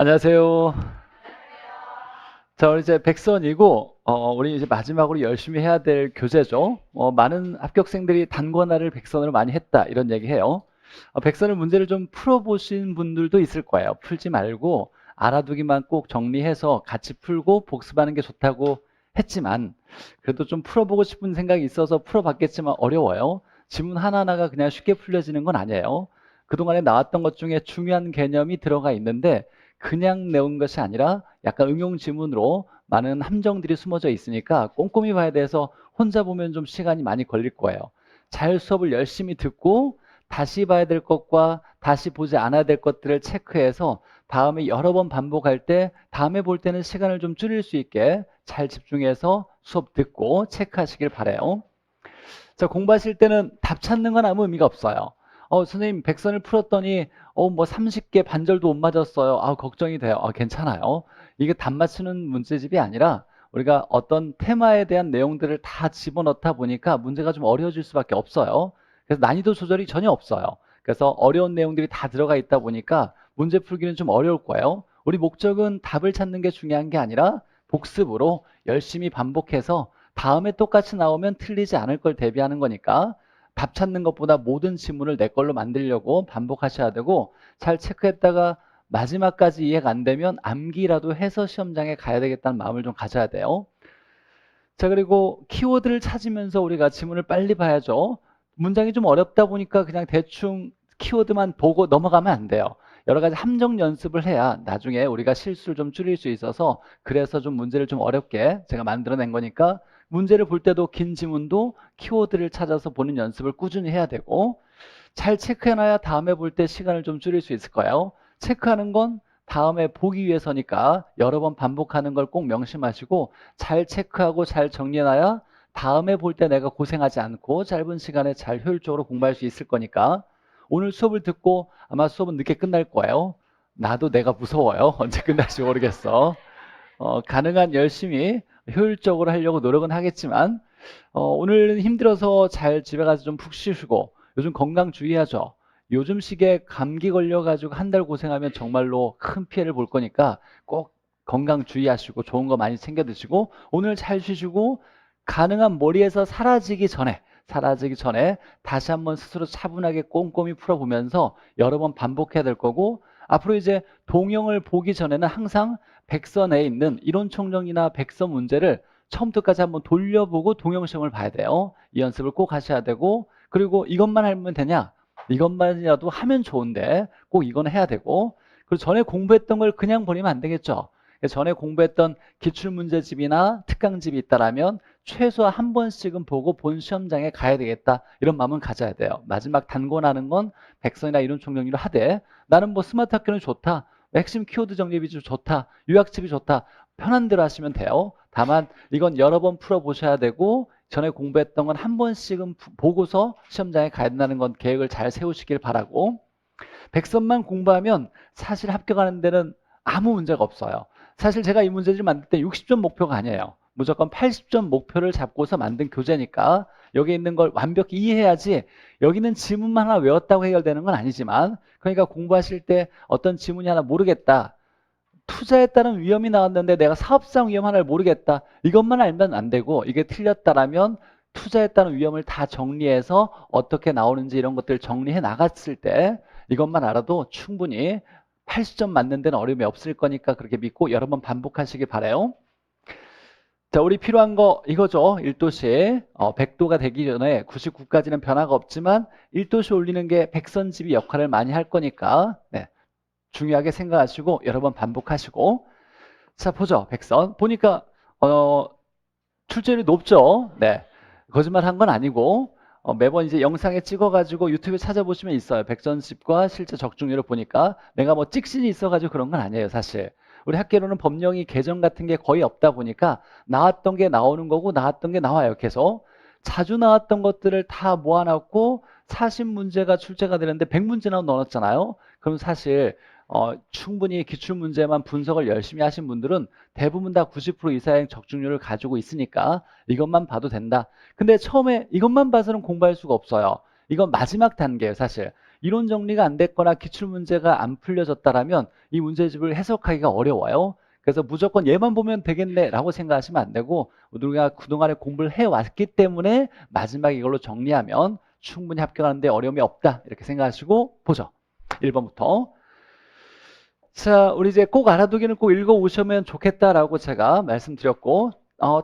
안녕하세요. 자, 우리 이제 백선이고, 우리 이제 마지막으로 열심히 해야 될 교재죠. 많은 합격생들이 단권화를 백선으로 많이 했다, 이런 얘기 해요. 백선을 문제를 좀 풀어보신 분들도 있을 거예요. 풀지 말고 알아두기만 꼭 정리해서 같이 풀고 복습하는 게 좋다고 했지만, 그래도 좀 풀어보고 싶은 생각이 있어서 풀어봤겠지만 어려워요. 지문 하나하나가 그냥 쉽게 풀려지는 건 아니에요. 그동안에 나왔던 것 중에 중요한 개념이 들어가 있는데, 그냥 내온 것이 아니라 약간 응용 지문으로 많은 함정들이 숨어져 있으니까 꼼꼼히 봐야 돼서 혼자 보면 좀 시간이 많이 걸릴 거예요. 잘 수업을 열심히 듣고 다시 봐야 될 것과 다시 보지 않아야 될 것들을 체크해서 다음에 여러 번 반복할 때 다음에 볼 때는 시간을 좀 줄일 수 있게 잘 집중해서 수업 듣고 체크하시길 바라요. 자, 공부하실 때는 답 찾는 건 아무 의미가 없어요. 선생님, 백선을 풀었더니, 뭐 30개 반절도 못 맞았어요. 걱정이 돼요. 괜찮아요. 이게 답 맞추는 문제집이 아니라 우리가 어떤 테마에 대한 내용들을 다 집어넣다 보니까 문제가 좀 어려워질 수밖에 없어요. 그래서 난이도 조절이 전혀 없어요. 그래서 어려운 내용들이 다 들어가 있다 보니까 문제 풀기는 좀 어려울 거예요. 우리 목적은 답을 찾는 게 중요한 게 아니라 복습으로 열심히 반복해서 다음에 똑같이 나오면 틀리지 않을 걸 대비하는 거니까 답 찾는 것보다 모든 지문을 내 걸로 만들려고 반복하셔야 되고, 잘 체크했다가 마지막까지 이해가 안 되면 암기라도 해서 시험장에 가야 되겠다는 마음을 좀 가져야 돼요. 자, 그리고 키워드를 찾으면서 우리가 지문을 빨리 봐야죠. 문장이 좀 어렵다 보니까 그냥 대충 키워드만 보고 넘어가면 안 돼요. 여러 가지 함정 연습을 해야 나중에 우리가 실수를 좀 줄일 수 있어서, 그래서 좀 문제를 좀 어렵게 제가 만들어낸 거니까 문제를 볼 때도 긴 지문도 키워드를 찾아서 보는 연습을 꾸준히 해야 되고, 잘 체크해놔야 다음에 볼 때 시간을 좀 줄일 수 있을 거예요. 체크하는 건 다음에 보기 위해서니까 여러 번 반복하는 걸 꼭 명심하시고, 잘 체크하고 잘 정리해놔야 다음에 볼 때 내가 고생하지 않고 짧은 시간에 잘 효율적으로 공부할 수 있을 거니까. 오늘 수업을 듣고 아마 수업은 늦게 끝날 거예요. 나도 내가 무서워요. 언제 끝날지 모르겠어. 가능한 열심히 효율적으로 하려고 노력은 하겠지만, 오늘은 힘들어서 잘 집에 가서 좀 푹 쉬시고, 요즘 건강 주의하죠. 요즘 시기에 감기 걸려가지고 한 달 고생하면 정말로 큰 피해를 볼 거니까 꼭 건강 주의하시고 좋은 거 많이 챙겨 드시고, 오늘 잘 쉬시고, 가능한 머리에서 사라지기 전에 다시 한번 스스로 차분하게 꼼꼼히 풀어보면서 여러 번 반복해야 될 거고, 앞으로 이제 동영을 보기 전에는 항상 백선에 있는 이론 총정리나 백선 문제를 처음부터까지 한번 돌려보고 동영 시험을 봐야 돼요. 이 연습을 꼭 하셔야 되고, 그리고 이것만 하면 되냐? 이것만이라도 하면 좋은데 꼭 이건 해야 되고, 그리고 전에 공부했던 걸 그냥 버리면 안 되겠죠. 전에 공부했던 기출문제집이나 특강집이 있다라면 최소 한 번씩은 보고 본 시험장에 가야 되겠다, 이런 마음은 가져야 돼요. 마지막 단권하는 건 백선이나 이론 총정리로 하되, 나는 뭐 스마트 학교는 좋다, 핵심 키워드 정리 위주 좋다, 요약집이 좋다, 편한 대로 하시면 돼요. 다만 이건 여러 번 풀어보셔야 되고, 전에 공부했던 건 한 번씩은 보고서 시험장에 가야 된다는 건 계획을 잘 세우시길 바라고, 백선만 공부하면 사실 합격하는 데는 아무 문제가 없어요. 사실 제가 이 문제를 만들 때 60점 목표가 아니에요. 무조건 80점 목표를 잡고서 만든 교재니까 여기 있는 걸 완벽히 이해해야지, 여기는 지문만 하나 외웠다고 해결되는 건 아니지만, 그러니까 공부하실 때 어떤 지문이 하나 모르겠다, 투자에 따른 위험이 나왔는데 내가 사업상 위험 하나를 모르겠다, 이것만 알면 안 되고, 이게 틀렸다라면 투자에 따른 위험을 다 정리해서 어떻게 나오는지 이런 것들을 정리해 나갔을 때 이것만 알아도 충분히 80점 맞는 데는 어려움이 없을 거니까 그렇게 믿고 여러 번 반복하시기 바라요. 자, 우리 필요한 거 이거죠. 1도시 100도가 되기 전에 99까지는 변화가 없지만 1도시 올리는 게 백선집이 역할을 많이 할 거니까, 네, 중요하게 생각하시고 여러 번 반복하시고. 자, 보죠. 백선 보니까 출제율이 높죠. 네, 거짓말 한 건 아니고, 매번 이제 영상에 찍어가지고 유튜브에 찾아보시면 있어요. 백선집과 실제 적중률을 보니까 내가 뭐 찍신이 있어가지고 그런 건 아니에요, 사실. 우리 학계로는 법령이 개정 같은 게 거의 없다 보니까 나왔던 게 나오는 거고 나왔던 게 나와요. 계속 자주 나왔던 것들을 다 모아놨고 40문제가 출제가 되는데 100문제나 넣어놨잖아요. 그럼 사실 충분히 기출문제만 분석을 열심히 하신 분들은 대부분 다 90% 이상의 적중률을 가지고 있으니까 이것만 봐도 된다. 근데 처음에 이것만 봐서는 공부할 수가 없어요. 이건 마지막 단계예요, 사실. 이론 정리가 안 됐거나 기출문제가 안 풀려졌다라면 이 문제집을 해석하기가 어려워요. 그래서 무조건 얘만 보면 되겠네라고 생각하시면 안 되고 우리가 그동안에 공부를 해왔기 때문에 마지막에 이걸로 정리하면 충분히 합격하는데 어려움이 없다 이렇게 생각하시고 보죠. 1번부터. 자, 우리 이제 꼭 알아두기는 꼭 읽어오시면 좋겠다라고 제가 말씀드렸고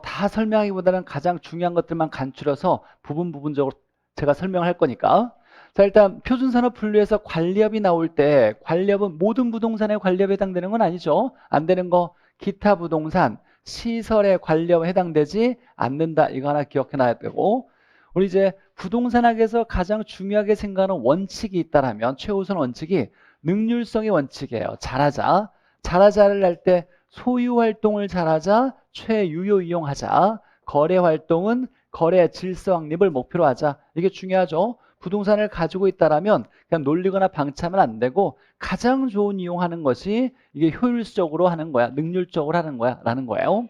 다 설명하기보다는 가장 중요한 것들만 간추려서 부분적으로 제가 설명할 거니까. 자, 일단 표준산업 분류에서 관리업이 나올 때 관리업은 모든 부동산의 관리업에 해당되는 건 아니죠. 안 되는 거 기타 부동산, 시설의 관리업에 해당되지 않는다. 이거 하나 기억해놔야 되고 우리 이제 부동산학에서 가장 중요하게 생각하는 원칙이 있다라면 최우선 원칙이 능률성의 원칙이에요. 잘하자. 잘하자를 할 때 소유 활동을 잘하자, 최유효 이용하자. 거래 활동은 거래 질서 확립을 목표로 하자. 이게 중요하죠. 부동산을 가지고 있다라면 그냥 놀리거나 방치하면 안 되고 가장 좋은 이용하는 것이 이게 효율적으로 하는 거야. 능률적으로 하는 거야. 라는 거예요.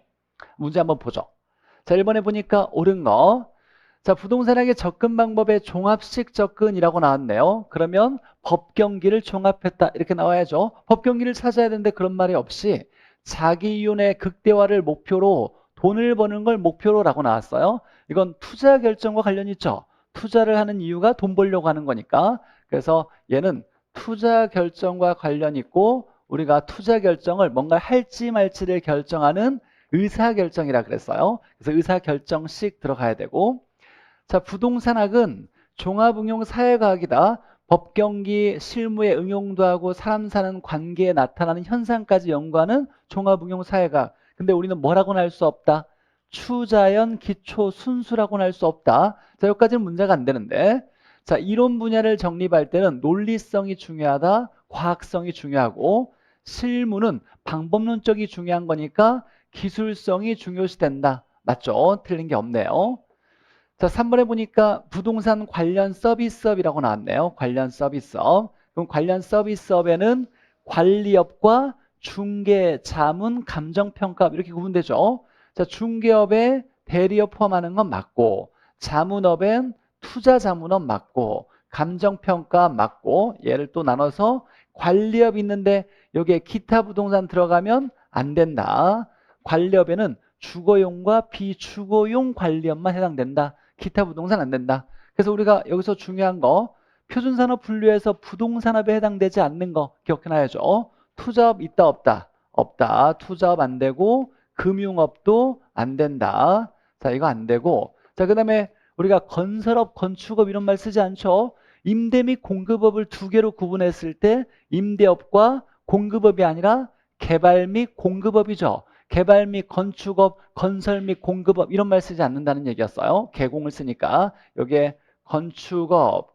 문제 한번 보죠. 자, 1번에 보니까 옳은 거. 자, 부동산학의 접근 방법의 종합식 접근이라고 나왔네요. 그러면 법경기를 종합했다 이렇게 나와야죠. 법경기를 찾아야 되는데 그런 말이 없이 자기 이윤의 극대화를 목표로 돈을 버는 걸 목표로라고 나왔어요. 이건 투자 결정과 관련이 있죠. 투자를 하는 이유가 돈 벌려고 하는 거니까. 그래서 얘는 투자 결정과 관련이 있고 우리가 투자 결정을 뭔가 할지 말지를 결정하는 의사결정이라 그랬어요. 그래서 의사결정식 들어가야 되고 자, 부동산학은 종합응용 사회과학이다. 법경기 실무에 응용도 하고 사람 사는 관계에 나타나는 현상까지 연구하는 종합응용 사회과학. 근데 우리는 뭐라고는 할 수 없다. 추자연 기초 순수라고는 할 수 없다. 자, 여기까지는 문제가 안 되는데 자, 이론 분야를 정립할 때는 논리성이 중요하다. 과학성이 중요하고 실무는 방법론적이 중요한 거니까 기술성이 중요시된다. 맞죠? 틀린 게 없네요. 자, 3번에 보니까 부동산 관련 서비스업이라고 나왔네요. 관련 서비스업. 그럼 관련 서비스업에는 관리업과 중개, 자문, 감정평가 이렇게 구분되죠. 자, 중개업에 대리업 포함하는 건 맞고 자문업엔 투자자문업 맞고 감정평가 맞고 얘를 또 나눠서 관리업 있는데 여기에 기타 부동산 들어가면 안 된다. 관리업에는 주거용과 비주거용 관리업만 해당된다. 기타 부동산 안 된다. 그래서 우리가 여기서 중요한 거 표준산업 분류에서 부동산업에 해당되지 않는 거 기억해놔야죠. 투자업 있다 없다? 없다. 투자업 안 되고 금융업도 안 된다. 자, 이거 안 되고 자, 그 다음에 우리가 건설업, 건축업 이런 말 쓰지 않죠? 임대 및 공급업을 두 개로 구분했을 때 임대업과 공급업이 아니라 개발 및 공급업이죠. 개발 및 건축업, 건설 및 공급업 이런 말 쓰지 않는다는 얘기였어요. 개공을 쓰니까 여기에 건축업,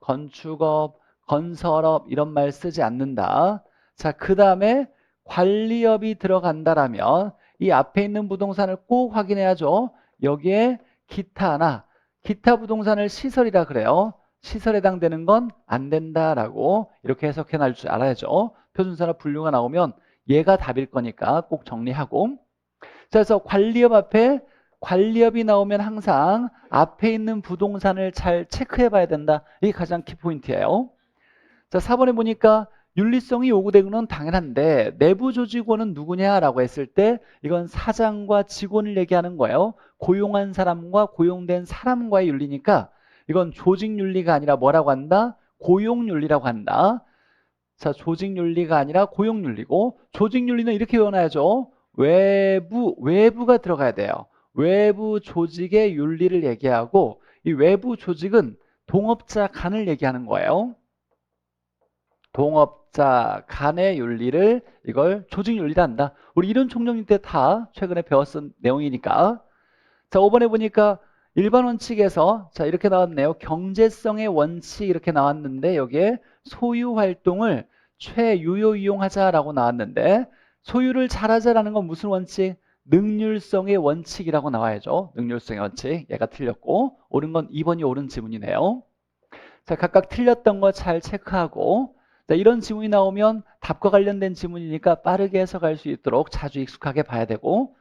건설업 이런 말 쓰지 않는다. 자, 그 다음에 관리업이 들어간다라면 이 앞에 있는 부동산을 꼭 확인해야죠. 여기에 기타나 기타 부동산을 시설이라 그래요. 시설에 해당되는 건 안 된다라고 이렇게 해석해 놔줄 줄 알아야죠. 표준산업 분류가 나오면 얘가 답일 거니까 꼭 정리하고 자, 그래서 관리업 앞에 관리업이 나오면 항상 앞에 있는 부동산을 잘 체크해 봐야 된다. 이게 가장 키포인트예요. 자, 4번에 보니까 윤리성이 요구되는 건 당연한데 내부 조직원은 누구냐라고 했을 때 이건 사장과 직원을 얘기하는 거예요. 고용한 사람과 고용된 사람과의 윤리니까 이건 조직윤리가 아니라 뭐라고 한다? 고용윤리라고 한다. 자, 조직윤리가 아니라 고용윤리고 조직윤리는 이렇게 외워놔야죠. 외부가 들어가야 돼요. 외부 조직의 윤리를 얘기하고 이 외부 조직은 동업자 간을 얘기하는 거예요. 동업자 간의 윤리를 이걸 조직윤리라 한다. 우리 이론 총정리 때 다 최근에 배웠던 내용이니까. 자, 5번에 보니까 일반 원칙에서 자 이렇게 나왔네요. 경제성의 원칙 이렇게 나왔는데 여기에 소유 활동을 최유효 이용하자라고 나왔는데 소유를 잘하자라는 건 무슨 원칙? 능률성의 원칙이라고 나와야죠. 능률성의 원칙. 얘가 틀렸고 옳은 건 2번이 옳은 지문이네요. 자, 각각 틀렸던 거 잘 체크하고 자, 이런 지문이 나오면 답과 관련된 지문이니까 빠르게 해석할 수 있도록 자주 익숙하게 봐야 되고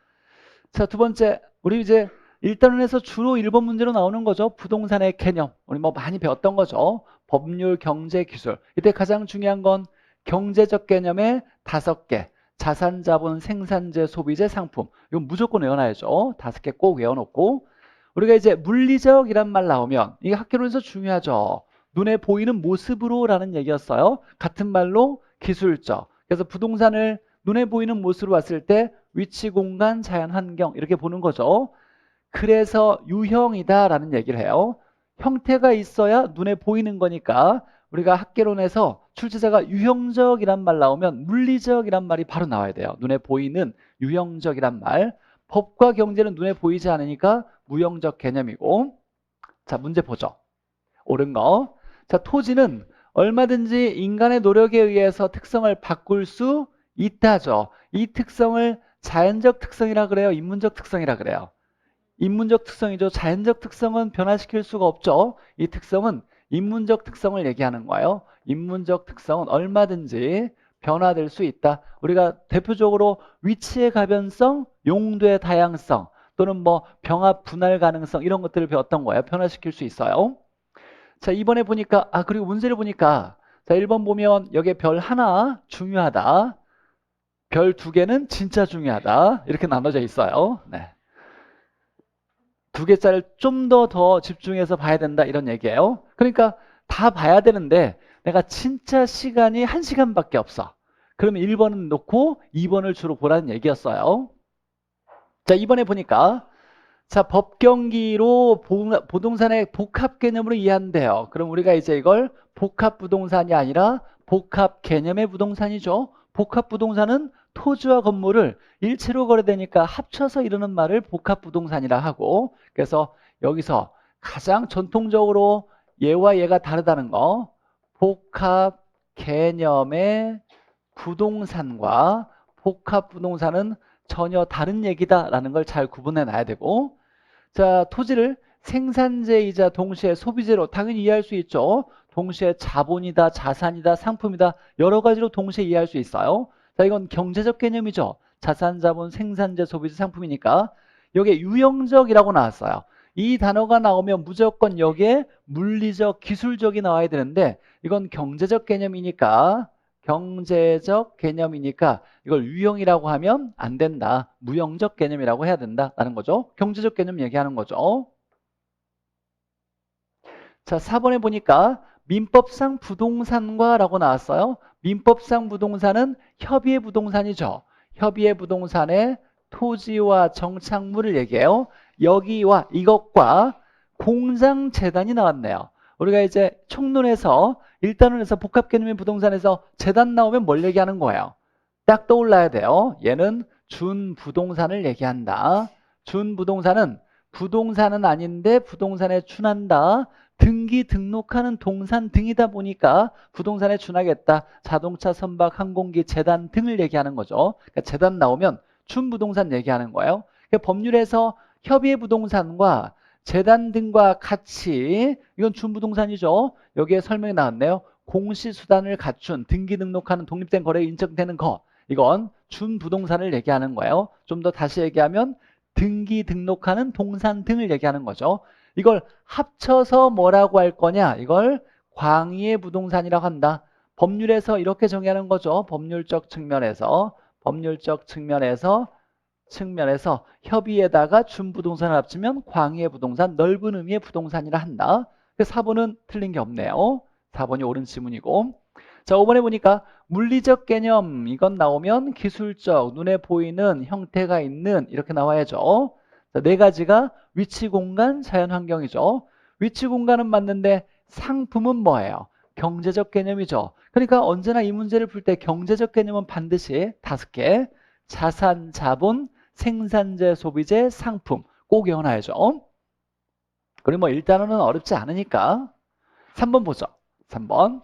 자, 두 번째 우리 이제 1단원에서 주로 1번 문제로 나오는 거죠. 부동산의 개념. 우리 뭐 많이 배웠던 거죠. 법률, 경제, 기술. 이때 가장 중요한 건 경제적 개념의 5개. 자산, 자본, 생산재, 소비재, 상품. 이건 무조건 외워놔야죠. 5개 꼭 외워놓고. 우리가 이제 물리적이란 말 나오면 이게 학교론에서 중요하죠. 눈에 보이는 모습으로 라는 얘기였어요. 같은 말로 기술적. 그래서 부동산을 눈에 보이는 모습으로 봤을 때 위치, 공간, 자연, 환경 이렇게 보는 거죠. 그래서 유형이다 라는 얘기를 해요. 형태가 있어야 눈에 보이는 거니까 우리가 학개론에서 출제자가 유형적이란 말 나오면 물리적이란 말이 바로 나와야 돼요. 눈에 보이는 유형적이란 말. 법과 경제는 눈에 보이지 않으니까 무형적 개념이고. 자, 문제 보죠. 옳은 거. 자, 토지는 얼마든지 인간의 노력에 의해서 특성을 바꿀 수 있다죠. 이 특성을 자연적 특성이라 그래요? 인문적 특성이라 그래요? 인문적 특성이죠. 자연적 특성은 변화시킬 수가 없죠. 이 특성은 인문적 특성을 얘기하는 거예요. 인문적 특성은 얼마든지 변화될 수 있다. 우리가 대표적으로 위치의 가변성, 용도의 다양성 또는 뭐 병합 분할 가능성 이런 것들을 배웠던 거예요. 변화시킬 수 있어요. 자, 이번에 보니까 그리고 문제를 보니까 자, 1번 보면 여기에 별 하나 중요하다. 별 2개는 진짜 중요하다. 이렇게 나눠져 있어요. 네. 2개짜리를 좀 더 집중해서 봐야 된다 이런 얘기예요. 그러니까 다 봐야 되는데 내가 진짜 시간이 1시간밖에 없어. 그러면 1번은 놓고 2번을 주로 보라는 얘기였어요. 자, 이번에 보니까 자, 법경기로 부동산의 복합 개념으로 이해한대요. 그럼 우리가 이제 이걸 복합 부동산이 아니라 복합 개념의 부동산이죠. 복합 부동산은 토지와 건물을 일체로 거래되니까 합쳐서 이루는 말을 복합 부동산이라 하고, 그래서 여기서 가장 전통적으로 얘와 얘가 다르다는 거, 복합 개념의 부동산과 복합 부동산은 전혀 다른 얘기다라는 걸 잘 구분해 놔야 되고, 자, 토지를 생산재이자 동시에 소비재로 당연히 이해할 수 있죠. 동시에 자본이다, 자산이다, 상품이다 여러 가지로 동시에 이해할 수 있어요. 자, 이건 경제적 개념이죠. 자산, 자본, 생산재, 소비재, 상품이니까 여기에 유형적이라고 나왔어요. 이 단어가 나오면 무조건 여기에 물리적, 기술적이 나와야 되는데 이건 경제적 개념이니까 이걸 유형이라고 하면 안 된다. 무형적 개념이라고 해야 된다라는 거죠. 경제적 개념 얘기하는 거죠. 자, 4번에 보니까 민법상 부동산과 라고 나왔어요. 민법상 부동산은 협의의 부동산이죠. 협의의 부동산의 토지와 정착물을 얘기해요. 여기와 이것과 공장재단이 나왔네요. 우리가 이제 총론에서 1단원에서 복합개념의 부동산에서 재단 나오면 뭘 얘기하는 거예요? 딱 떠올라야 돼요. 얘는 준부동산을 얘기한다. 준부동산은 부동산은 아닌데 부동산에 준한다. 등기 등록하는 동산 등이다 보니까 부동산에 준하겠다. 자동차, 선박, 항공기, 재단 등을 얘기하는 거죠. 그러니까 재단 나오면 준부동산 얘기하는 거예요. 그러니까 법률에서 협의의 부동산과 재단 등과 같이 이건 준부동산이죠. 여기에 설명이 나왔네요. 공시수단을 갖춘 등기 등록하는 독립된 거래에 인정되는 거. 이건 준부동산을 얘기하는 거예요. 좀 더 다시 얘기하면 등기 등록하는 동산 등을 얘기하는 거죠. 이걸 합쳐서 뭐라고 할 거냐? 이걸 광의의 부동산이라고 한다. 법률에서 이렇게 정의하는 거죠. 법률적 측면에서 협의에다가 준부동산을 합치면 광의의 부동산, 넓은 의미의 부동산이라 한다. 4번은 틀린 게 없네요. 4번이 옳은 지문이고. 자, 5번에 보니까 물리적 개념 이건 나오면 기술적, 눈에 보이는 형태가 있는 이렇게 나와야죠. 자, 4가지가 위치, 공간, 자연, 환경이죠. 위치, 공간은 맞는데 상품은 뭐예요? 경제적 개념이죠. 그러니까 언제나 이 문제를 풀 때 경제적 개념은 반드시 5개. 자산, 자본, 생산재, 소비재, 상품 꼭 외워놔야죠. 그리고 뭐 1단원은 어렵지 않으니까 3번 보죠. 3번.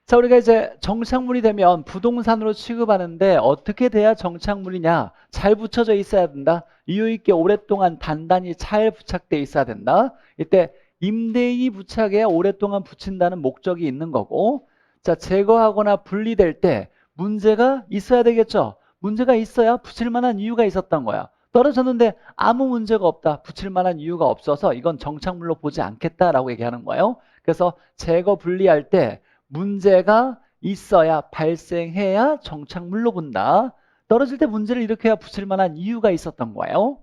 자, 우리가 이제 정착물이 되면 부동산으로 취급하는데 어떻게 돼야 정착물이냐? 잘 붙여져 있어야 된다. 이유 있게 오랫동안 단단히 잘 부착돼 있어야 된다. 이때 임대인이 부착해 오랫동안 붙인다는 목적이 있는 거고, 자, 제거하거나 분리될 때 문제가 있어야 되겠죠. 문제가 있어야 붙일 만한 이유가 있었던 거야. 떨어졌는데 아무 문제가 없다. 붙일 만한 이유가 없어서 이건 정착물로 보지 않겠다라고 얘기하는 거예요. 그래서 제거 분리할 때 문제가 있어야 발생해야 정착물로 본다. 떨어질 때 문제를 일으켜야 붙일 만한 이유가 있었던 거예요.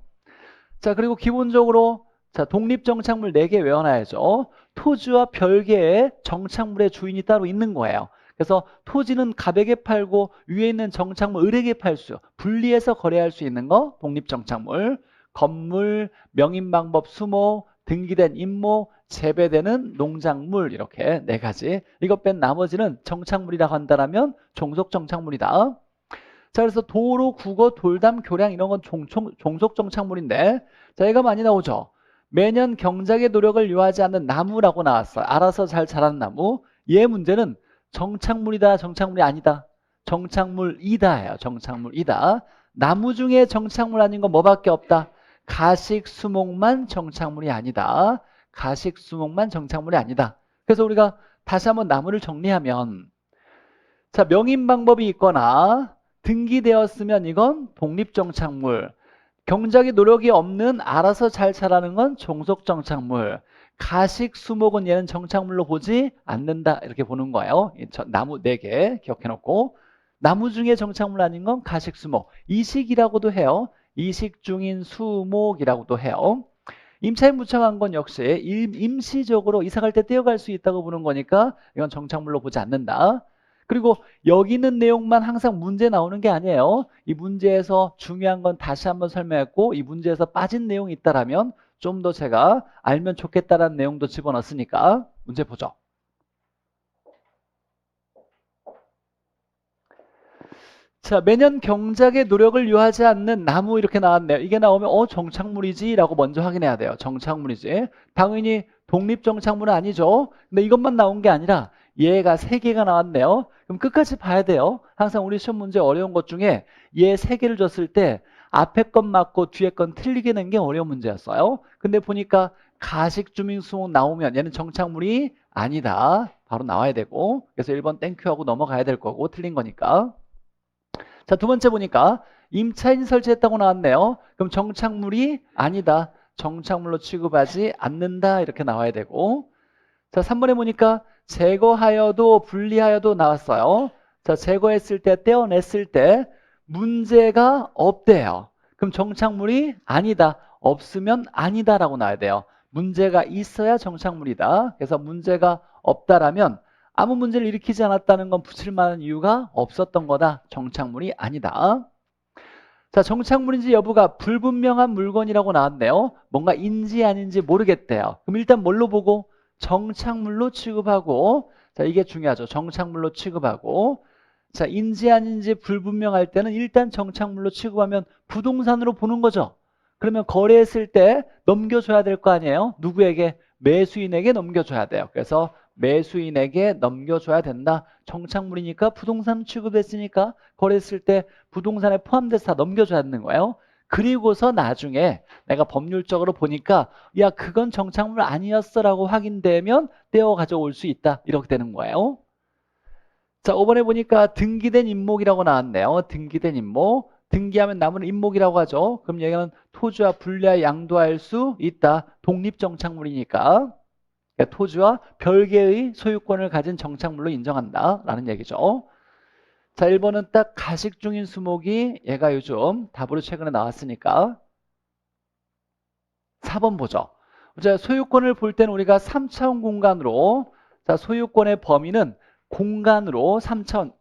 자, 그리고 기본적으로 자, 독립정착물 4개 외워놔야죠. 토지와 별개의 정착물의 주인이 따로 있는 거예요. 그래서 토지는 갑에게 팔고 위에 있는 정착물 을에게 팔 수, 분리해서 거래할 수 있는 거 독립정착물, 건물, 명인방법 수목, 등기된 임목, 재배되는 농작물 이렇게 4가지. 이것 뺀 나머지는 정착물이라고 한다면 종속정착물이다. 자, 그래서 도로, 국어, 돌담, 교량 이런 건 종속정착물인데 자, 얘가 많이 나오죠. 매년 경작의 노력을 요하지 않는 나무라고 나왔어요. 알아서 잘 자라는 나무. 얘 문제는 정착물이다, 정착물이 아니다. 정착물이다예요. 정착물이다. 나무 중에 정착물 아닌 건 뭐밖에 없다. 가식, 수목만 정착물이 아니다. 가식, 수목만 정착물이 아니다. 그래서 우리가 다시 한번 나무를 정리하면 자, 명인 방법이 있거나 등기되었으면 이건 독립정착물. 경작의 노력이 없는 알아서 잘 자라는 건 종속정착물. 가식, 수목은 얘는 정착물로 보지 않는다. 이렇게 보는 거예요. 나무 4개 기억해놓고. 나무 중에 정착물 아닌 건 가식, 수목. 이식이라고도 해요. 이식 중인 수목이라고도 해요. 임차에 묻혀간 건 역시 임시적으로 이사갈 때 떼어갈 수 있다고 보는 거니까 이건 정착물로 보지 않는다. 그리고 여기 있는 내용만 항상 문제 나오는 게 아니에요. 이 문제에서 중요한 건 다시 한번 설명했고 이 문제에서 빠진 내용이 있다라면 좀 더 제가 알면 좋겠다라는 내용도 집어넣었으니까 문제 보죠. 자, 매년 경작의 노력을 요하지 않는 나무 이렇게 나왔네요. 이게 나오면 정착물이지 라고 먼저 확인해야 돼요. 정착물이지. 당연히 독립정착물은 아니죠. 근데 이것만 나온 게 아니라 얘가 3개가 나왔네요. 그럼 끝까지 봐야 돼요. 항상 우리 시험 문제 어려운 것 중에 얘 3개를 줬을 때 앞에 건 맞고 뒤에 건 틀리게 낸 게 어려운 문제였어요. 근데 보니까 가식주민수목 나오면 얘는 정착물이 아니다. 바로 나와야 되고 그래서 1번 땡큐하고 넘어가야 될 거고 틀린 거니까. 자, 2번째 보니까 임차인 설치했다고 나왔네요. 그럼 정착물이 아니다. 정착물로 취급하지 않는다. 이렇게 나와야 되고. 자, 3번에 보니까 제거하여도 분리하여도 나왔어요. 자, 제거했을 때, 떼어냈을 때 문제가 없대요. 그럼 정착물이 아니다. 없으면 아니다라고 나와야 돼요. 문제가 있어야 정착물이다. 그래서 문제가 없다라면 아무 문제를 일으키지 않았다는 건 붙일 만한 이유가 없었던 거다. 정착물이 아니다. 자, 정착물인지 여부가 불분명한 물건이라고 나왔네요. 뭔가 인지 아닌지 모르겠대요. 그럼 일단 뭘로 보고? 정착물로 취급하고 자, 이게 중요하죠. 정착물로 취급하고 자, 인지 아닌지 불분명할 때는 일단 정착물로 취급하면 부동산으로 보는 거죠. 그러면 거래했을 때 넘겨줘야 될 거 아니에요? 누구에게? 매수인에게 넘겨줘야 돼요. 그래서 매수인에게 넘겨줘야 된다. 정착물이니까 부동산 취급했으니까 거래했을 때 부동산에 포함돼서 다 넘겨줘야 되는 거예요. 그리고서 나중에 내가 법률적으로 보니까 야 그건 정착물 아니었어 라고 확인되면 떼어 가져올 수 있다. 이렇게 되는 거예요. 자, 5번에 보니까 등기된 임목이라고 나왔네요. 등기된 임목. 등기하면 남은 임목이라고 하죠. 그럼 여기는 토지와 분리하여 양도할 수 있다. 독립정착물이니까. 그러니까 토지와 별개의 소유권을 가진 정착물로 인정한다라는 얘기죠. 자, 1번은 딱 가식 중인 수목이 얘가 요즘 답으로 최근에 나왔으니까 4번 보죠. 자, 소유권을 볼 때는 우리가 3차원 공간으로 자, 소유권의 범위는 공간으로 3차원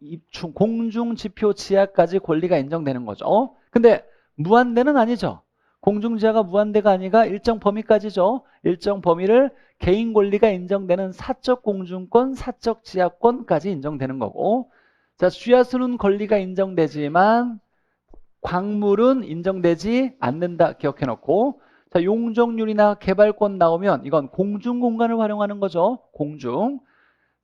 공중지표 지하까지 권리가 인정되는 거죠. 근데 무한대는 아니죠. 공중지하가 무한대가 아니라 일정 범위까지죠. 일정 범위를 개인 권리가 인정되는 사적 공중권, 사적 지하권까지 인정되는 거고 자, 주야수는 권리가 인정되지만 광물은 인정되지 않는다 기억해놓고 자, 용적률이나 개발권 나오면 이건 공중공간을 활용하는 거죠. 공중.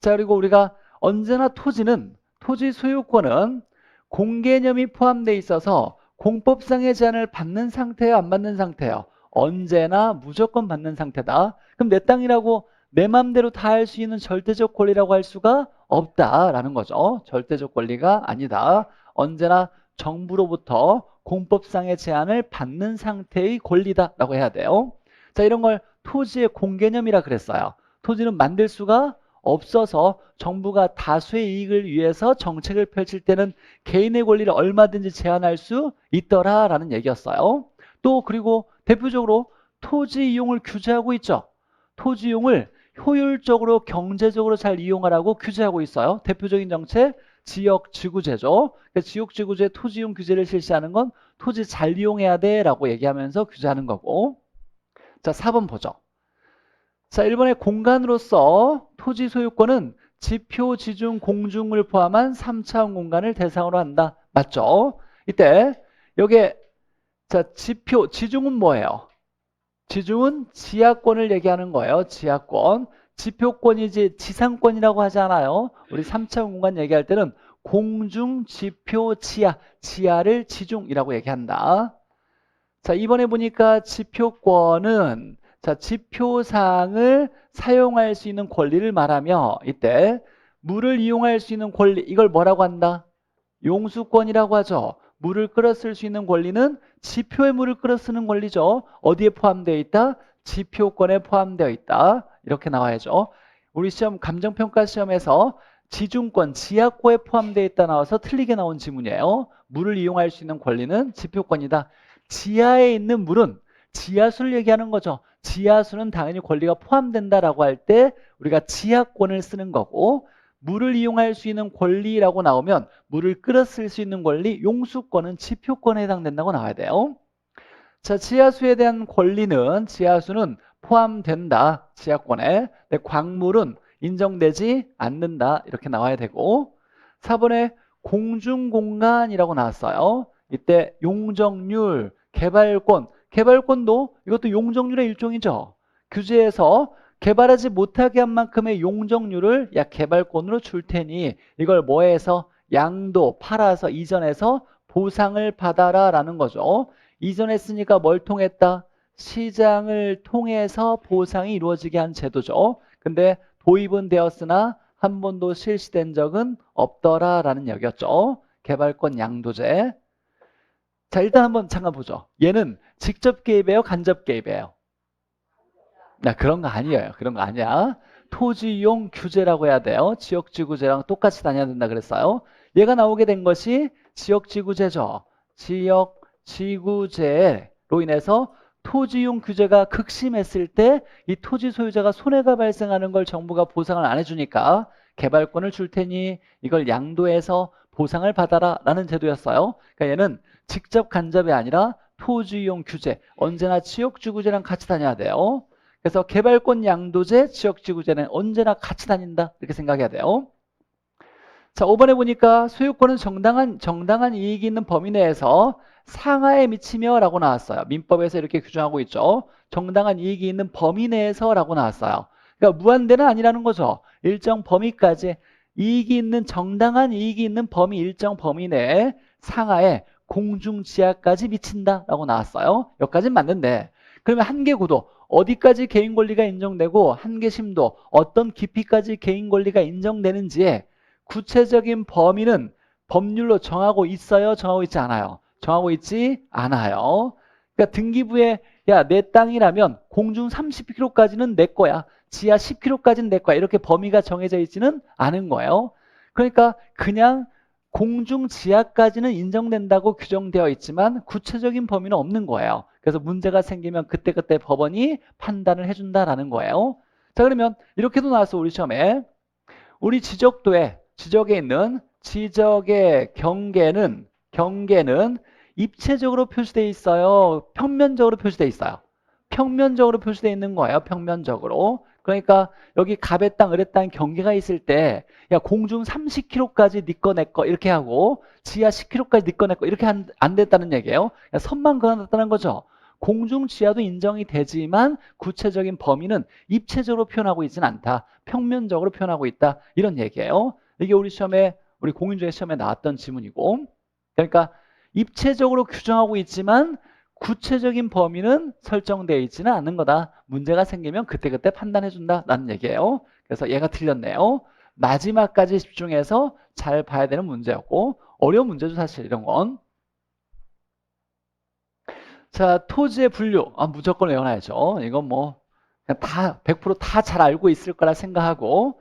자, 그리고 우리가 언제나 토지 소유권은 공개념이 포함되어 있어서 공법상의 제한을 받는 상태예요? 안 받는 상태예요? 언제나 무조건 받는 상태다. 그럼 내 땅이라고 내 맘대로 다 할 수 있는 절대적 권리라고 할 수가 없다라는 거죠. 절대적 권리가 아니다. 언제나 정부로부터 공법상의 제한을 받는 상태의 권리다라고 해야 돼요. 자, 이런 걸 토지의 공개념이라 그랬어요. 토지는 만들 수가 없어서 정부가 다수의 이익을 위해서 정책을 펼칠 때는 개인의 권리를 얼마든지 제한할 수 있더라라는 얘기였어요. 또 그리고 대표적으로 토지 이용을 규제하고 있죠. 토지 이용을 효율적으로 경제적으로 잘 이용하라고 규제하고 있어요. 대표적인 정책 지역지구제죠. 지역지구제 토지 이용 규제를 실시하는 건 토지 잘 이용해야 돼 라고 얘기하면서 규제하는 거고. 자, 4번 보죠. 자, 1번의 공간으로서 토지 소유권은 지표, 지중, 공중을 포함한 3차원 공간을 대상으로 한다. 맞죠? 이때 여기에 자, 지표, 지중은 뭐예요? 지중은 지하권을 얘기하는 거예요. 지하권. 지표권이지 지상권이라고 하지 않아요. 우리 3차원 공간 얘기할 때는 공중, 지표, 지하. 지하를 지중이라고 얘기한다. 자, 이번에 보니까 지표권은 자, 지표상을 사용할 수 있는 권리를 말하며 이때 물을 이용할 수 있는 권리, 이걸 뭐라고 한다? 용수권이라고 하죠. 물을 끌어 쓸 수 있는 권리는 지표에 물을 끌어 쓰는 권리죠. 어디에 포함되어 있다? 지표권에 포함되어 있다. 이렇게 나와야죠. 우리 시험 감정평가 시험에서 지중권, 지하권에 포함되어 있다 나와서 틀리게 나온 지문이에요. 물을 이용할 수 있는 권리는 지표권이다. 지하에 있는 물은 지하수를 얘기하는 거죠. 지하수는 당연히 권리가 포함된다라고 할 때 우리가 지하권을 쓰는 거고, 물을 이용할 수 있는 권리라고 나오면 물을 끌어 쓸 수 있는 권리, 용수권은 지표권에 해당된다고 나와야 돼요. 자, 지하수에 대한 권리는 지하수는 포함된다. 지하권에. 근데 광물은 인정되지 않는다. 이렇게 나와야 되고, 4번에 공중공간이라고 나왔어요. 이때 용적률, 개발권, 개발권도 이것도 용적률의 일종이죠. 규제에서 개발하지 못하게 한 만큼의 용적률을 약 개발권으로 줄 테니 이걸 뭐해서 양도, 팔아서 이전해서 보상을 받아라 라는 거죠. 이전했으니까 뭘 통했다? 시장을 통해서 보상이 이루어지게 한 제도죠. 근데 도입은 되었으나 한 번도 실시된 적은 없더라 라는 얘기였죠. 개발권 양도제. 자, 일단 한번 잠깐 보죠. 얘는 직접 개입이에요? 간접 개입이에요? 나 그런 거 아니에요. 그런 거 아니야. 토지 이용 규제라고 해야 돼요. 지역지구제랑 똑같이 다녀야 된다 그랬어요. 얘가 나오게 된 것이 지역지구제죠. 지역지구제로 인해서 토지 이용 규제가 극심했을 때 이 토지 소유자가 손해가 발생하는 걸 정부가 보상을 안 해주니까 개발권을 줄 테니 이걸 양도해서 보상을 받아라 라는 제도였어요. 그러니까 얘는 직접 간접이 아니라 토지 이용 규제, 언제나 지역지구제랑 같이 다녀야 돼요. 그래서 개발권 양도제, 지역지구제는 언제나 같이 다닌다 이렇게 생각해야 돼요. 자, 5번에 보니까 소유권은 정당한 이익이 있는 범위 내에서 상하에 미치며 라고 나왔어요. 민법에서 이렇게 규정하고 있죠. 정당한 이익이 있는 범위 내에서 라고 나왔어요. 그러니까 무한대는 아니라는 거죠. 일정 범위까지 이익이 있는 정당한 이익이 있는 범위, 일정 범위 내에 상하에 공중지하까지 미친다 라고 나왔어요. 여기까지는 맞는데 그러면 한계 구도 어디까지 개인 권리가 인정되고 한계 심도 어떤 깊이까지 개인 권리가 인정되는지에 구체적인 범위는 법률로 정하고 있어요? 정하고 있지 않아요? 정하고 있지 않아요. 그러니까 등기부에 야, 내 땅이라면 공중 30km까지는 내 거야. 지하 10km까지는 내 거야. 이렇게 범위가 정해져 있지는 않은 거예요. 그러니까 그냥 공중 지하까지는 인정된다고 규정되어 있지만 구체적인 범위는 없는 거예요. 그래서 문제가 생기면 그때그때 법원이 판단을 해준다라는 거예요. 자, 그러면 이렇게도 나왔어, 우리 시험에. 우리 지적에 있는 지적의 경계는 입체적으로 표시되어 있어요? 평면적으로 표시되어 있어요? 평면적으로 표시되어 있는 거예요. 평면적으로. 그러니까 여기 갑의 땅, 을의 땅 경계가 있을 때 야, 공중 30km까지 네 거 내 거 이렇게 하고 지하 10km까지 네 거 내 거 이렇게 안 됐다는 얘기예요. 야, 선만 그어놨다는 거죠. 공중 지하도 인정이 되지만 구체적인 범위는 입체적으로 표현하고 있지는 않다. 평면적으로 표현하고 있다. 이런 얘기예요. 이게 우리 시험에 우리 공인중개 시험에 나왔던 지문이고, 그러니까 입체적으로 규정하고 있지만 구체적인 범위는 설정되어 있지는 않는 거다. 문제가 생기면 그때그때 판단해 준다라는 얘기예요. 그래서 얘가 틀렸네요. 마지막까지 집중해서 잘 봐야 되는 문제였고 어려운 문제죠, 사실 이런 건. 자, 토지의 분류. 무조건 외워놔야죠. 이건 뭐, 그냥 100% 다 잘 알고 있을 거라 생각하고.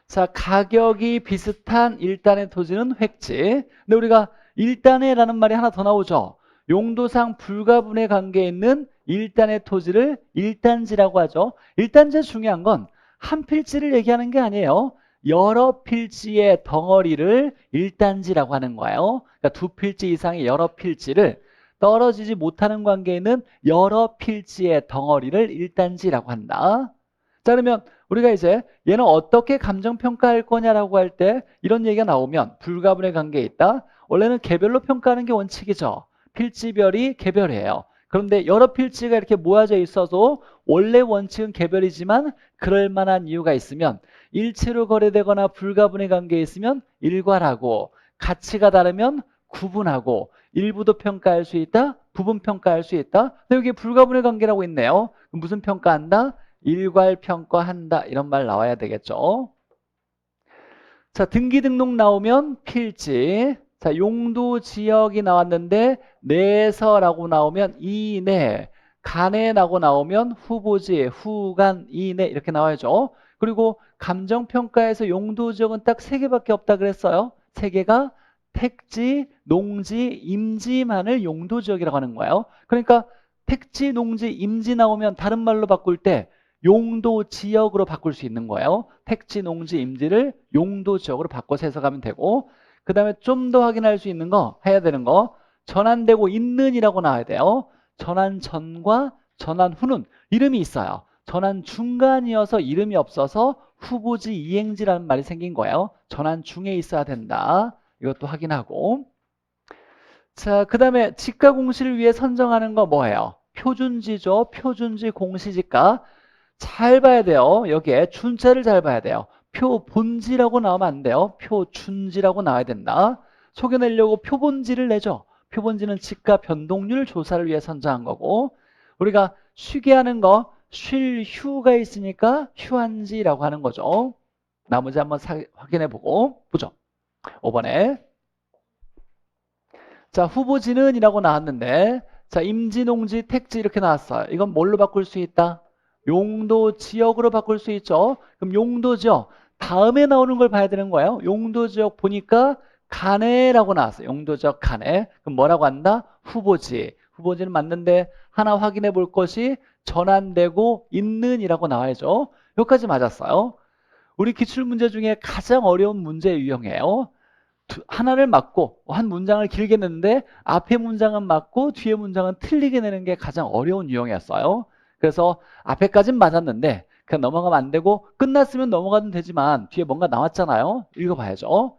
자, 가격이 비슷한 1단의 토지는 획지. 근데 우리가 1단에라는 말이 하나 더 나오죠. 용도상 불가분의 관계에 있는 1단의 토지를 1단지라고 하죠. 1단지의 중요한 건 한 필지를 얘기하는 게 아니에요. 여러 필지의 덩어리를 1단지라고 하는 거예요. 그러니까 두 필지 이상의 여러 필지를 떨어지지 못하는 관계에 있는 여러 필지의 덩어리를 1단지라고 한다. 자, 그러면 우리가 이제 얘는 어떻게 감정평가할 거냐라고 할 때 이런 얘기가 나오면 불가분의 관계에 있다. 원래는 개별로 평가하는 게 원칙이죠. 필지별이 개별이에요. 그런데 여러 필지가 이렇게 모아져 있어도 원래 원칙은 개별이지만 그럴 만한 이유가 있으면 일체로 거래되거나 불가분의 관계에 있으면 일괄하고 가치가 다르면 구분하고 일부도 평가할 수 있다. 부분 평가할 수 있다. 근데 여기 불가분의 관계라고 있네요. 그럼 무슨 평가한다? 일괄 평가한다. 이런 말 나와야 되겠죠. 자, 등기 등록 나오면 필지. 자, 용도 지역이 나왔는데 내서라고 나오면 이내, 간에라고 나오면 후보지, 후간, 이내 이렇게 나와야죠. 그리고 감정평가에서 용도 지역은 딱 3개밖에 없다 그랬어요. 3개가 택지, 농지, 임지만을 용도 지역이라고 하는 거예요. 그러니까 택지, 농지, 임지 나오면 다른 말로 바꿀 때 용도 지역으로 바꿀 수 있는 거예요. 택지, 농지, 임지를 용도 지역으로 바꿔서 해석하면 되고, 그 다음에 좀 더 확인할 수 있는 거, 해야 되는 거, 전환되고 있는이라고 나와야 돼요. 전환 전과 전환 후는 이름이 있어요. 전환 중간이어서 이름이 없어서 후보지 이행지라는 말이 생긴 거예요. 전환 중에 있어야 된다. 이것도 확인하고. 자, 그 다음에 지가 공시를 위해 선정하는 거 뭐예요? 표준지죠. 표준지 공시지가. 잘 봐야 돼요. 여기에 준자를 잘 봐야 돼요. 표본지라고 나오면 안 돼요. 표준지라고 나와야 된다. 속여내려고 표본지를 내죠. 표본지는 지가 변동률 조사를 위해 선정한 거고, 우리가 쉬게 하는 거 쉴 휴가 있으니까 휴한지라고 하는 거죠. 나머지 한번 확인해 보고 보죠. 5번에 자, 후보지는 이라고 나왔는데, 자, 임지, 농지, 택지 이렇게 나왔어요. 이건 뭘로 바꿀 수 있다? 용도 지역으로 바꿀 수 있죠. 그럼 용도 지역 다음에 나오는 걸 봐야 되는 거예요. 용도 지역 보니까 간에라고 나왔어요. 용도 지역 간에. 그럼 뭐라고 한다? 후보지. 후보지는 맞는데 하나 확인해 볼 것이 전환되고 있는이라고 나와야죠. 여기까지 맞았어요. 우리 기출문제 중에 가장 어려운 문제 유형이에요. 하나를 맞고 한 문장을 길게 냈는데 앞에 문장은 맞고 뒤에 문장은 틀리게 내는 게 가장 어려운 유형이었어요. 그래서 앞에까진 맞았는데 그냥 넘어가면 안 되고 끝났으면 넘어가면 되지만 뒤에 뭔가 나왔잖아요. 읽어봐야죠.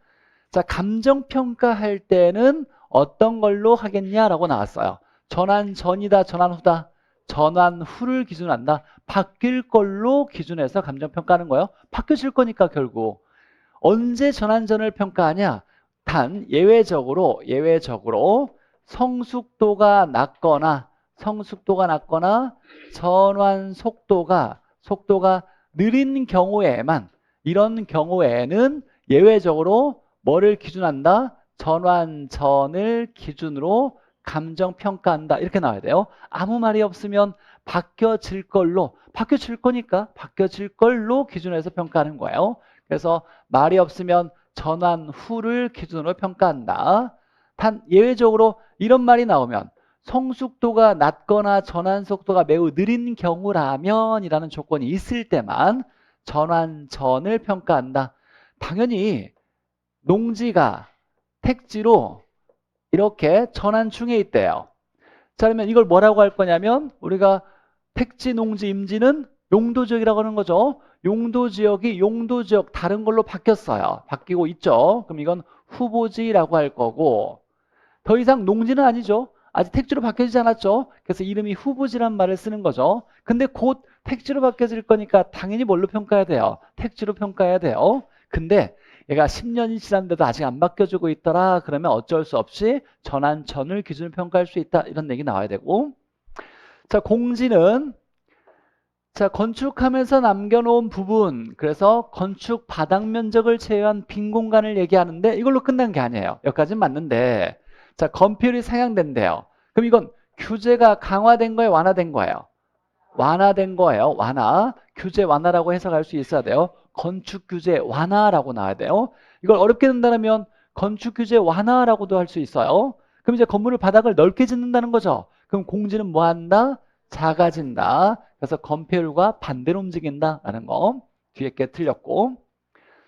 자, 감정평가할 때는 어떤 걸로 하겠냐라고 나왔어요. 전환 전이다, 전환 후다. 전환 후를 기준으로 한다. 바뀔 걸로 기준해서 감정평가하는 거예요. 바뀌어질 거니까 결국. 언제 전환 전을 평가하냐? 단 예외적으로 성숙도가 낮거나 전환 속도가 느린 경우에만, 이런 경우에는 예외적으로 뭐를 기준한다? 전환 전을 기준으로 감정평가한다. 이렇게 나와야 돼요. 아무 말이 없으면 바뀌어질 거니까 바뀌어질 걸로 기준해서 평가하는 거예요. 그래서 말이 없으면 전환 후를 기준으로 평가한다. 단 예외적으로 이런 말이 나오면 성숙도가 낮거나 전환 속도가 매우 느린 경우라면 이라는 조건이 있을 때만 전환 전을 평가한다. 당연히 농지가 택지로 이렇게 전환 중에 있대요. 자, 그러면 이걸 뭐라고 할 거냐면 우리가 택지, 농지, 임지는 용도지역이라고 하는 거죠. 용도지역이 용도지역 다른 걸로 바뀌었어요. 바뀌고 있죠. 그럼 이건 후보지라고 할 거고, 더 이상 농지는 아니죠. 아직 택지로 바뀌어지지 않았죠. 그래서 이름이 후보지란 말을 쓰는 거죠. 근데 곧 택지로 바뀌어질 거니까 당연히 뭘로 평가해야 돼요? 택지로 평가해야 돼요. 근데 얘가 10년이 지났는데도 아직 안 바뀌어지고 있더라. 그러면 어쩔 수 없이 전환 전을 기준으로 평가할 수 있다. 이런 얘기 나와야 되고, 자, 공지는 자, 건축하면서 남겨놓은 부분, 그래서 건축 바닥 면적을 제외한 빈 공간을 얘기하는데 이걸로 끝난 게 아니에요. 여기까지는 맞는데, 자, 건폐율이 상향된대요. 그럼 이건 규제가 강화된 거예요, 완화된 거예요? 완화된 거예요. 완화. 규제 완화라고 해석할 수 있어야 돼요. 건축 규제 완화라고 나와야 돼요. 이걸 어렵게 든다면 건축 규제 완화라고도 할 수 있어요. 그럼 이제 건물을 바닥을 넓게 짓는다는 거죠. 그럼 공지는 뭐 한다? 작아진다. 그래서 건폐율과 반대로 움직인다라는 거. 뒤에 게 틀렸고.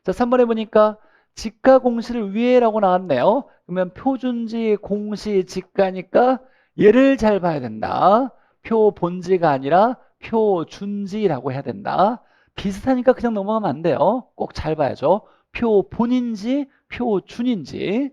자, 3번에 보니까 지가 공시를 위에라고 나왔네요. 그러면 표준지, 공시, 지가니까 얘를 잘 봐야 된다. 표본지가 아니라 표준지라고 해야 된다. 비슷하니까 그냥 넘어가면 안 돼요. 꼭 잘 봐야죠. 표본인지, 표준인지.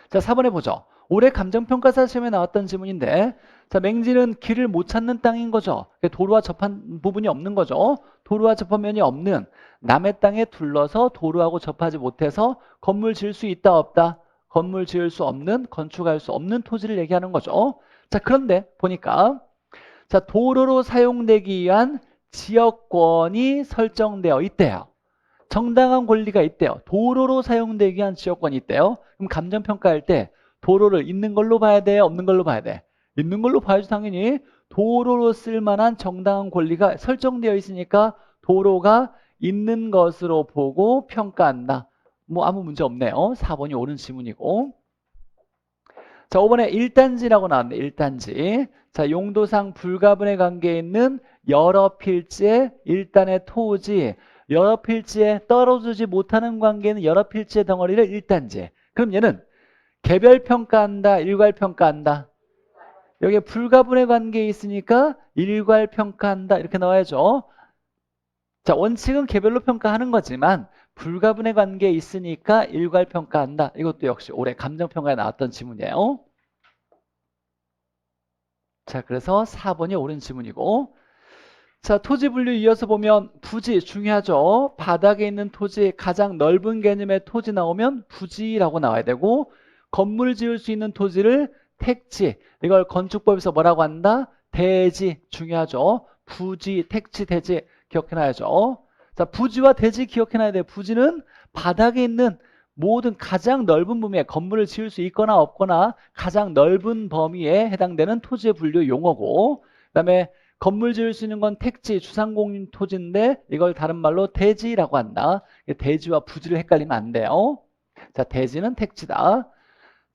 자, 4번에 보죠. 올해 감정평가사 시험에 나왔던 지문인데, 자, 맹지는 길을 못 찾는 땅인 거죠. 도로와 접한 부분이 없는 거죠. 도로와 접한 면이 없는 남의 땅에 둘러서 도로하고 접하지 못해서 건물 지을 수 있다 없다? 건물 지을 수 없는, 건축할 수 없는 토지를 얘기하는 거죠. 자, 그런데 보니까 자, 도로로 사용되기 위한 지역권이 설정되어 있대요. 정당한 권리가 있대요. 도로로 사용되기 위한 지역권이 있대요. 그럼 감정평가할 때 도로를 있는 걸로 봐야 돼? 없는 걸로 봐야 돼? 있는 걸로 봐야지 당연히. 도로로 쓸만한 정당한 권리가 설정되어 있으니까 도로가 있는 것으로 보고 평가한다. 뭐 아무 문제 없네요. 4번이 옳은 지문이고. 자, 5번에 1단지라고 나왔네. 1단지. 자, 용도상 불가분의 관계에 있는 여러 필지의 일단의 토지, 여러 필지에 떨어지지 못하는 관계는 여러 필지의 덩어리를 1단지. 그럼 얘는 개별 평가한다, 일괄 평가한다. 여기에 불가분의 관계에 있으니까 일괄 평가한다 이렇게 나와야죠. 자, 원칙은 개별로 평가하는 거지만 불가분의 관계에 있으니까 일괄 평가한다. 이것도 역시 올해 감정평가에 나왔던 지문이에요. 자, 그래서 4번이 옳은 지문이고. 자, 토지 분류 이어서 보면 부지 중요하죠. 바닥에 있는 토지, 가장 넓은 개념의 토지 나오면 부지라고 나와야 되고, 건물 지을 수 있는 토지를 택지, 이걸 건축법에서 뭐라고 한다? 대지 중요하죠. 부지, 택지, 대지 기억해놔야죠. 자, 부지와 대지 기억해놔야 돼요. 부지는 바닥에 있는 모든 가장 넓은 범위에 건물을 지을 수 있거나 없거나 가장 넓은 범위에 해당되는 토지의 분류 용어고, 그다음에 건물 지을 수 있는 건 택지, 주상공인 토지인데 이걸 다른 말로 대지라고 한다. 대지와 부지를 헷갈리면 안 돼요. 자, 대지는 택지다.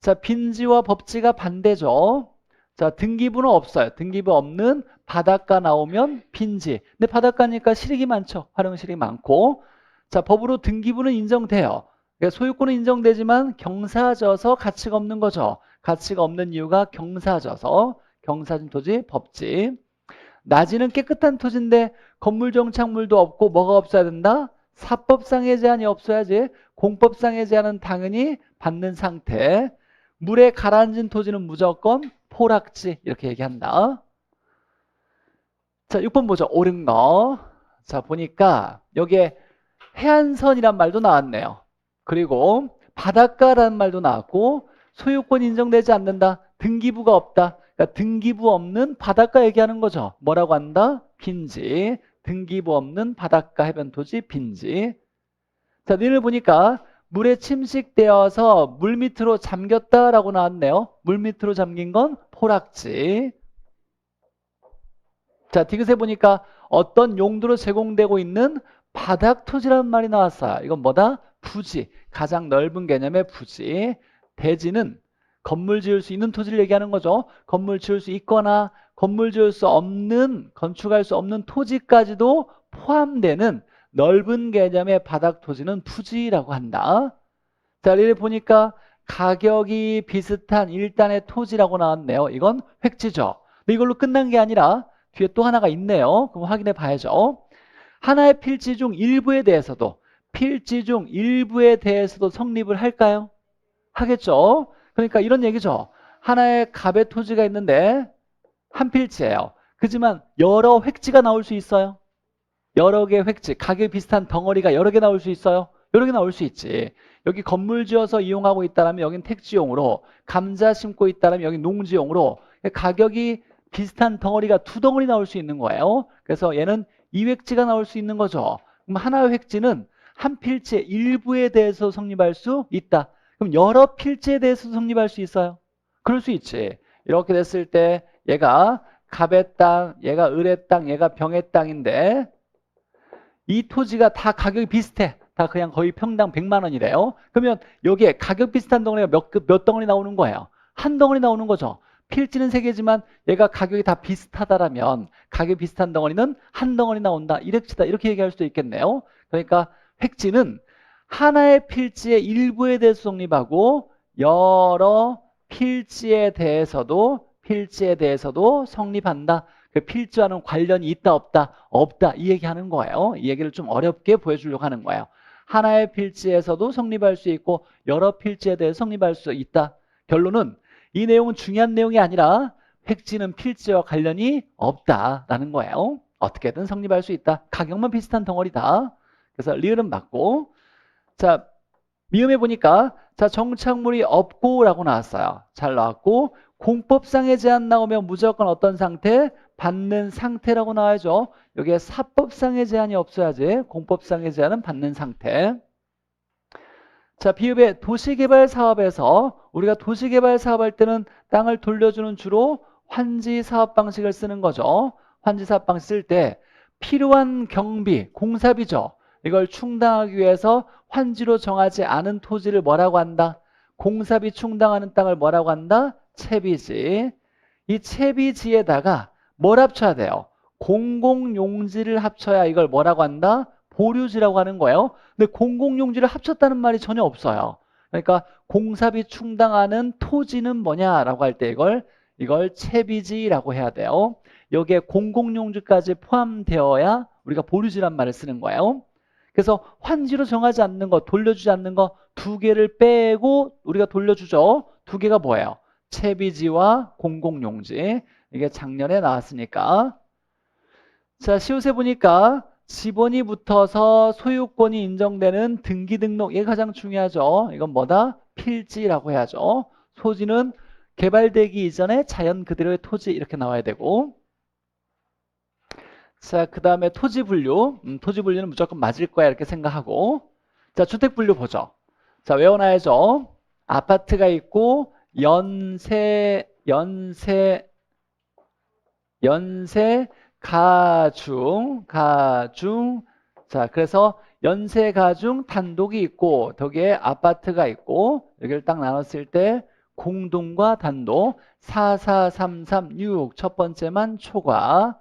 자, 빈지와 법지가 반대죠. 자, 등기부는 없어요. 등기부 없는 바닷가 나오면 빈지. 근데 바닷가니까 실익이 많죠. 활용실익이 많고. 자, 법으로 등기부는 인정돼요. 그러니까 소유권은 인정되지만 경사져서 가치가 없는 거죠. 가치가 없는 이유가 경사져서. 경사진 토지, 법지. 낮이는 깨끗한 토지인데 건물 정착물도 없고 뭐가 없어야 된다? 사법상의 제한이 없어야지. 공법상의 제한은 당연히 받는 상태. 물에 가라앉은 토지는 무조건 포락지 이렇게 얘기한다. 자, 6번 보죠. 옳은 거. 자, 보니까 여기에 해안선이란 말도 나왔네요. 그리고 바닷가라는 말도 나왔고 소유권 인정되지 않는다. 등기부가 없다. 그러니까 등기부 없는 바닷가 얘기하는 거죠. 뭐라고 한다? 빈지. 등기부 없는 바닷가 해변 토지 빈지. 자, 니를 보니까 물에 침식되어서 물 밑으로 잠겼다라고 나왔네요. 물 밑으로 잠긴 건 포락지. 자, 디귿에 보니까 어떤 용도로 제공되고 있는 바닥 토지라는 말이 나왔어요. 이건 뭐다? 부지. 가장 넓은 개념의 부지. 대지는 건물 지을 수 있는 토지를 얘기하는 거죠. 건물 지을 수 있거나 건물 지을 수 없는, 건축할 수 없는 토지까지도 포함되는 넓은 개념의 바닥 토지는 부지라고 한다. 자, 여기 보니까 가격이 비슷한 일단의 토지라고 나왔네요. 이건 획지죠. 근데 이걸로 끝난 게 아니라 뒤에 또 하나가 있네요. 그럼 확인해 봐야죠. 하나의 필지 중 일부에 대해서도 성립을 할까요? 하겠죠. 그러니까 이런 얘기죠. 하나의 갑의 토지가 있는데 한 필지예요. 그렇지만 여러 획지가 나올 수 있어요. 여러 개의 획지, 가격이 비슷한 덩어리가 여러 개 나올 수 있어요. 여러 개 나올 수 있지. 여기 건물 지어서 이용하고 있다면 여긴 택지용으로, 감자 심고 있다면 여기 농지용으로 가격이 비슷한 덩어리가 두 덩어리 나올 수 있는 거예요. 그래서 얘는 2획지가 나올 수 있는 거죠. 그럼 하나의 획지는 한 필지의 일부에 대해서 성립할 수 있다. 그럼 여러 필지에 대해서 성립할 수 있어요. 그럴 수 있지. 이렇게 됐을 때 얘가 갑의 땅, 얘가 을의 땅, 얘가 병의 땅인데 이 토지가 다 가격이 비슷해. 다 그냥 거의 평당 100만 원이래요. 그러면 여기에 가격 비슷한 덩어리가 몇 덩어리 나오는 거예요? 한 덩어리 나오는 거죠. 필지는 세 개지만 얘가 가격이 다 비슷하다라면 가격이 비슷한 덩어리는 한 덩어리 나온다. 이렇게 이렇게 얘기할 수도 있겠네요. 그러니까 획지는 하나의 필지의 일부에 대해서 성립하고 여러 필지에 대해서도 성립한다. 그 필지와는 관련이 있다 없다? 없다. 이 얘기하는 거예요. 이 얘기를 좀 어렵게 보여주려고 하는 거예요. 하나의 필지에서도 성립할 수 있고 여러 필지에 대해 성립할 수 있다. 결론은 이 내용은 중요한 내용이 아니라 획지는 필지와 관련이 없다라는 거예요. 어떻게든 성립할 수 있다. 가격만 비슷한 덩어리다. 그래서 리을은 맞고, 자, 미음해 보니까 자, 정착물이 없고 라고 나왔어요. 잘 나왔고, 공법상의 제한 나오면 무조건 어떤 상태? 받는 상태라고 나와야죠. 여기에 사법상의 제한이 없어야지. 공법상의 제한은 받는 상태. 자, 비읍의 도시개발 사업에서 우리가 도시개발 사업할 때는 땅을 돌려주는 주로 환지 사업 방식을 쓰는 거죠. 환지 사업 방식 쓸 때 필요한 경비, 공사비죠. 이걸 충당하기 위해서 환지로 정하지 않은 토지를 뭐라고 한다? 공사비 충당하는 땅을 뭐라고 한다? 채비지. 이 채비지에다가 뭘 합쳐야 돼요? 공공용지를 합쳐야 이걸 뭐라고 한다? 보류지라고 하는 거예요. 근데 공공용지를 합쳤다는 말이 전혀 없어요. 그러니까 공사비 충당하는 토지는 뭐냐라고 할 때 이걸 채비지라고 해야 돼요. 여기에 공공용지까지 포함되어야 우리가 보류지란 말을 쓰는 거예요. 그래서 환지로 정하지 않는 거, 돌려주지 않는 거 두 개를 빼고 우리가 돌려주죠. 두 개가 뭐예요? 채비지와 공공용지. 이게 작년에 나왔으니까. 자, 시옷에 보니까 지번이 붙어서 소유권이 인정되는 등기등록, 이게 가장 중요하죠. 이건 뭐다? 필지라고 해야죠. 소지는 개발되기 이전에 자연 그대로의 토지 이렇게 나와야 되고, 자, 그 다음에 토지 분류. 토지 분류는 무조건 맞을 거야 이렇게 생각하고, 자, 주택 분류 보죠. 자, 외워놔야죠. 아파트가 있고 연세 가중. 자, 그래서 연세 가중 단독이 있고 거기에 아파트가 있고 여기를 딱 나눴을 때 공동과 단독 4, 4, 3, 3, 6 첫 번째만 초과.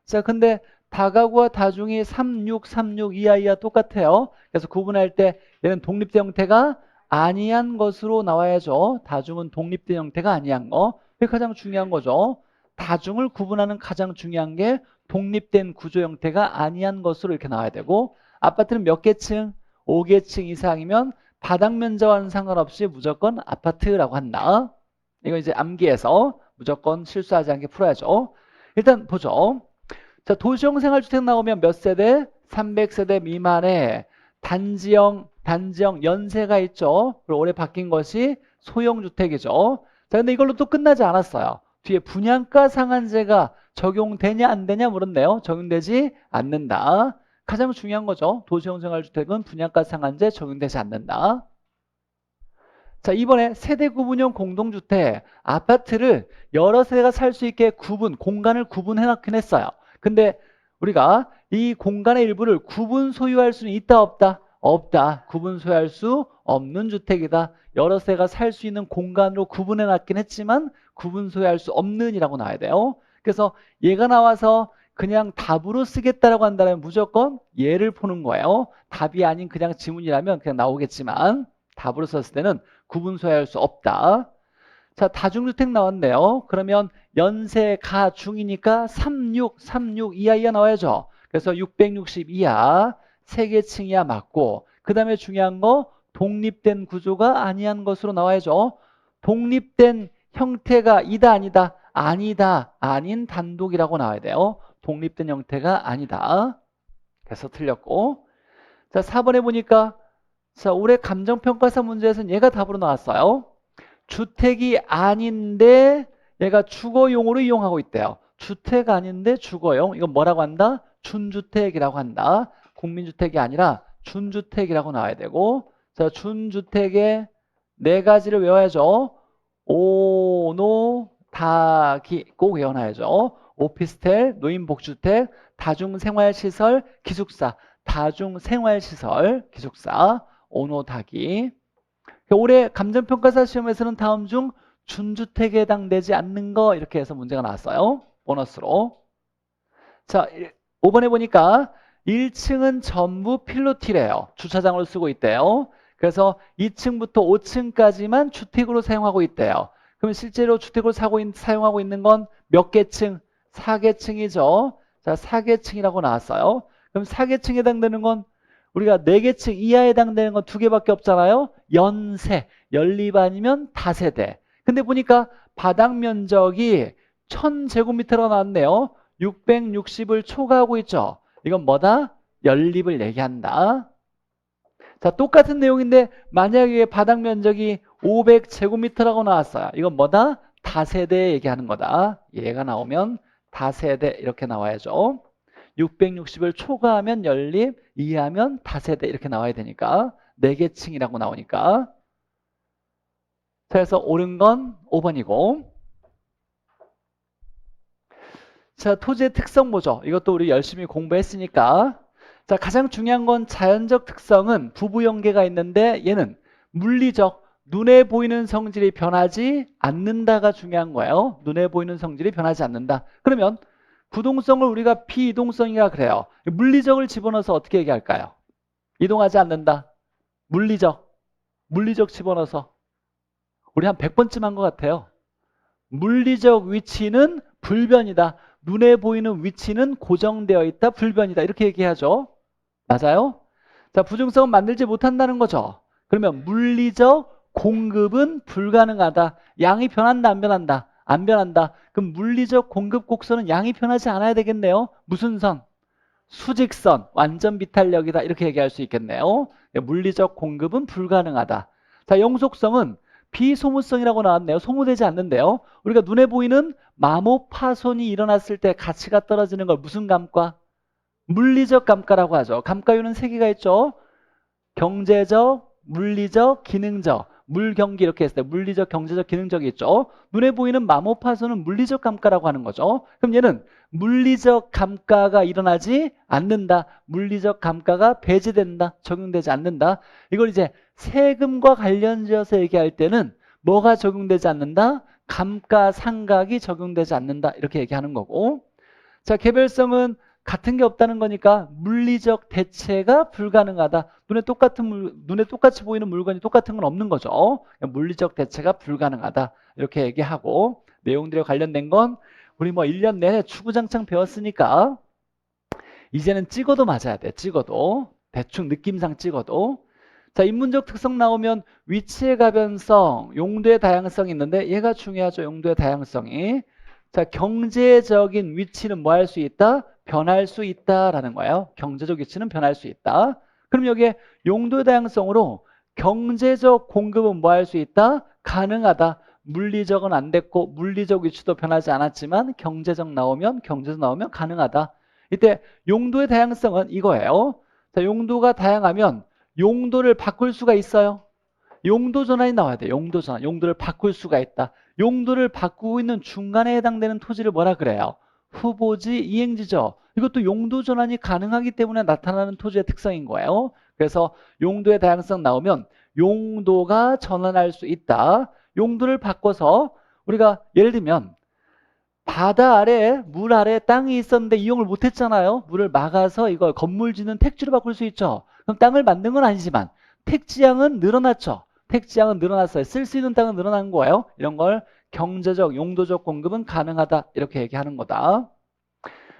자, 근데 다가구와 다중이 3, 6, 3, 6 이하이하 똑같아요. 그래서 구분할 때 얘는 독립된 형태가 아니한 것으로 나와야죠. 다중은 독립된 형태가 아니한 거. 그게 가장 중요한 거죠. 다중을 구분하는 가장 중요한 게 독립된 구조 형태가 아니한 것으로 이렇게 나와야 되고, 아파트는 몇 개층? 5개층 이상이면 바닥 면적과는 상관없이 무조건 아파트라고 한다. 이거 이제 암기해서 무조건 실수하지 않게 풀어야죠. 일단 보죠. 자, 도시형 생활주택 나오면 몇 세대? 300세대 미만의 단지형 연세가 있죠. 그리고 올해 바뀐 것이 소형주택이죠. 자, 근데 이걸로 또 끝나지 않았어요. 뒤에 분양가 상한제가 적용되냐 안 되냐 물었네요. 적용되지 않는다. 가장 중요한 거죠. 도시형 생활주택은 분양가 상한제 적용되지 않는다. 자, 이번에 세대 구분형 공동주택, 아파트를 여러 세대가 살 수 있게 공간을 구분해 놓긴 했어요. 근데 우리가 이 공간의 일부를 구분 소유할 수는 있다 없다? 없다. 구분 소유할 수 없는 주택이다. 여러 세대가 살 수 있는 공간으로 구분해 놨긴 했지만 구분 소유할 수 없는 이라고 나와야 돼요. 그래서 얘가 나와서 그냥 답으로 쓰겠다라고 한다면 무조건 얘를 푸는 거예요. 답이 아닌 그냥 지문이라면 그냥 나오겠지만 답으로 썼을 때는 구분 소유할 수 없다. 자, 다중주택 나왔네요. 그러면 연세 가중이니까 36 이하 나와야죠. 그래서 660 이하 3개층 이하 맞고, 그 다음에 중요한 거 독립된 구조가 아니한 것으로 나와야죠. 독립된 형태가 이다 아니다? 아니다. 아닌 단독이라고 나와야 돼요. 독립된 형태가 아니다. 그래서 틀렸고. 자, 4번에 보니까 자, 올해 감정평가사 문제에서는 얘가 답으로 나왔어요. 주택이 아닌데 얘가 주거용으로 이용하고 있대요. 주택 아닌데 주거용. 이건 뭐라고 한다? 준주택이라고 한다. 국민주택이 아니라 준주택이라고 나와야 되고, 자, 준주택의 네 가지를 외워야죠. 오노다기 꼭 외워놔야죠. 오피스텔, 노인복주택, 다중생활시설, 기숙사, 다중생활시설, 기숙사, 오노다기. 올해 감정평가사 시험에서는 다음 중 준주택에 해당되지 않는 거 이렇게 해서 문제가 나왔어요. 보너스로. 자, 5번에 보니까 1층은 전부 필로티래요. 주차장으로 쓰고 있대요. 그래서 2층부터 5층까지만 주택으로 사용하고 있대요. 그럼 실제로 주택으로 사용하고 있는 건 몇 개층? 4개층이죠. 자, 4개층이라고 나왔어요. 그럼 4개층에 해당되는 건 우리가 4개층 이하에 해당되는 건 2개밖에 없잖아요. 연세, 연립 아니면 다세대. 근데 보니까 바닥 면적이 1000제곱미터가 나왔네요. 660을 초과하고 있죠. 이건 뭐다? 연립을 얘기한다. 자, 똑같은 내용인데 만약에 바닥 면적이 500제곱미터라고 나왔어요. 이건 뭐다? 다세대 얘기하는 거다. 얘가 나오면 다세대 이렇게 나와야죠. 660을 초과하면 연립, 이하면 다세대 이렇게 나와야 되니까 4개 층이라고 나오니까. 자, 그래서 옳은 건 5번이고. 자, 토지의 특성 보죠. 이것도 우리 열심히 공부했으니까. 자, 가장 중요한 건 자연적 특성은 부부연계가 있는데 얘는 물리적, 눈에 보이는 성질이 변하지 않는다가 중요한 거예요. 눈에 보이는 성질이 변하지 않는다. 그러면 부동성을 우리가 비이동성이라 그래요. 물리적을 집어넣어서 어떻게 얘기할까요? 이동하지 않는다. 물리적, 물리적 집어넣어서. 우리 한 100번쯤 한 것 같아요. 물리적 위치는 불변이다. 눈에 보이는 위치는 고정되어 있다. 불변이다. 이렇게 얘기하죠. 맞아요? 자, 부등성은 만들지 못한다는 거죠. 그러면 물리적 공급은 불가능하다. 양이 변한다, 안 변한다? 안 변한다. 그럼 물리적 공급 곡선은 양이 변하지 않아야 되겠네요. 무슨 선? 수직선, 완전 비탄력이다. 이렇게 얘기할 수 있겠네요. 물리적 공급은 불가능하다. 자, 영속성은 비소모성이라고 나왔네요. 소모되지 않는데요. 우리가 눈에 보이는 마모 파손이 일어났을 때 가치가 떨어지는 걸 무슨 감가? 물리적 감가라고 하죠. 감가율은 3개가 있죠. 경제적, 물리적, 기능적, 물경기 이렇게 했을 때 물리적, 경제적, 기능적이 있죠. 눈에 보이는 마모 파손은 물리적 감가라고 하는 거죠. 그럼 얘는 물리적 감가가 일어나지 않는다. 물리적 감가가 배제된다. 적용되지 않는다. 이걸 이제 세금과 관련지어서 얘기할 때는 뭐가 적용되지 않는다? 감가상각이 적용되지 않는다. 이렇게 얘기하는 거고. 자, 개별성은 같은 게 없다는 거니까 물리적 대체가 불가능하다. 눈에 똑같이 보이는 물건이 똑같은 건 없는 거죠. 물리적 대체가 불가능하다. 이렇게 얘기하고 내용들에 관련된 건 우리 뭐 1년 내내 추구장창 배웠으니까 이제는 찍어도 맞아야 돼. 찍어도. 대충 느낌상 찍어도. 자, 인문적 특성 나오면 위치의 가변성, 용도의 다양성이 있는데 얘가 중요하죠. 용도의 다양성이. 자, 경제적인 위치는 뭐 할 수 있다? 변할 수 있다라는 거예요. 경제적 위치는 변할 수 있다. 그럼 여기에 용도의 다양성으로 경제적 공급은 뭐 할 수 있다? 가능하다. 물리적은 안 됐고 물리적 위치도 변하지 않았지만 경제적 나오면 가능하다. 이때 용도의 다양성은 이거예요. 자, 용도가 다양하면 용도를 바꿀 수가 있어요. 용도 전환이 나와야 돼. 용도 전환. 용도를 바꿀 수가 있다. 용도를 바꾸고 있는 중간에 해당되는 토지를 뭐라 그래요? 후보지 이행지죠. 이것도 용도 전환이 가능하기 때문에 나타나는 토지의 특성인 거예요. 그래서 용도의 다양성 나오면 용도가 전환할 수 있다. 용도를 바꿔서 우리가 예를 들면 바다 아래, 물 아래 땅이 있었는데 이용을 못했잖아요. 물을 막아서 이걸 건물 짓는 택지로 바꿀 수 있죠. 그럼 땅을 만든 건 아니지만 택지량은 늘어났죠. 택지량은 늘어났어요. 쓸 수 있는 땅은 늘어난 거예요. 이런 걸 경제적, 용도적 공급은 가능하다. 이렇게 얘기하는 거다.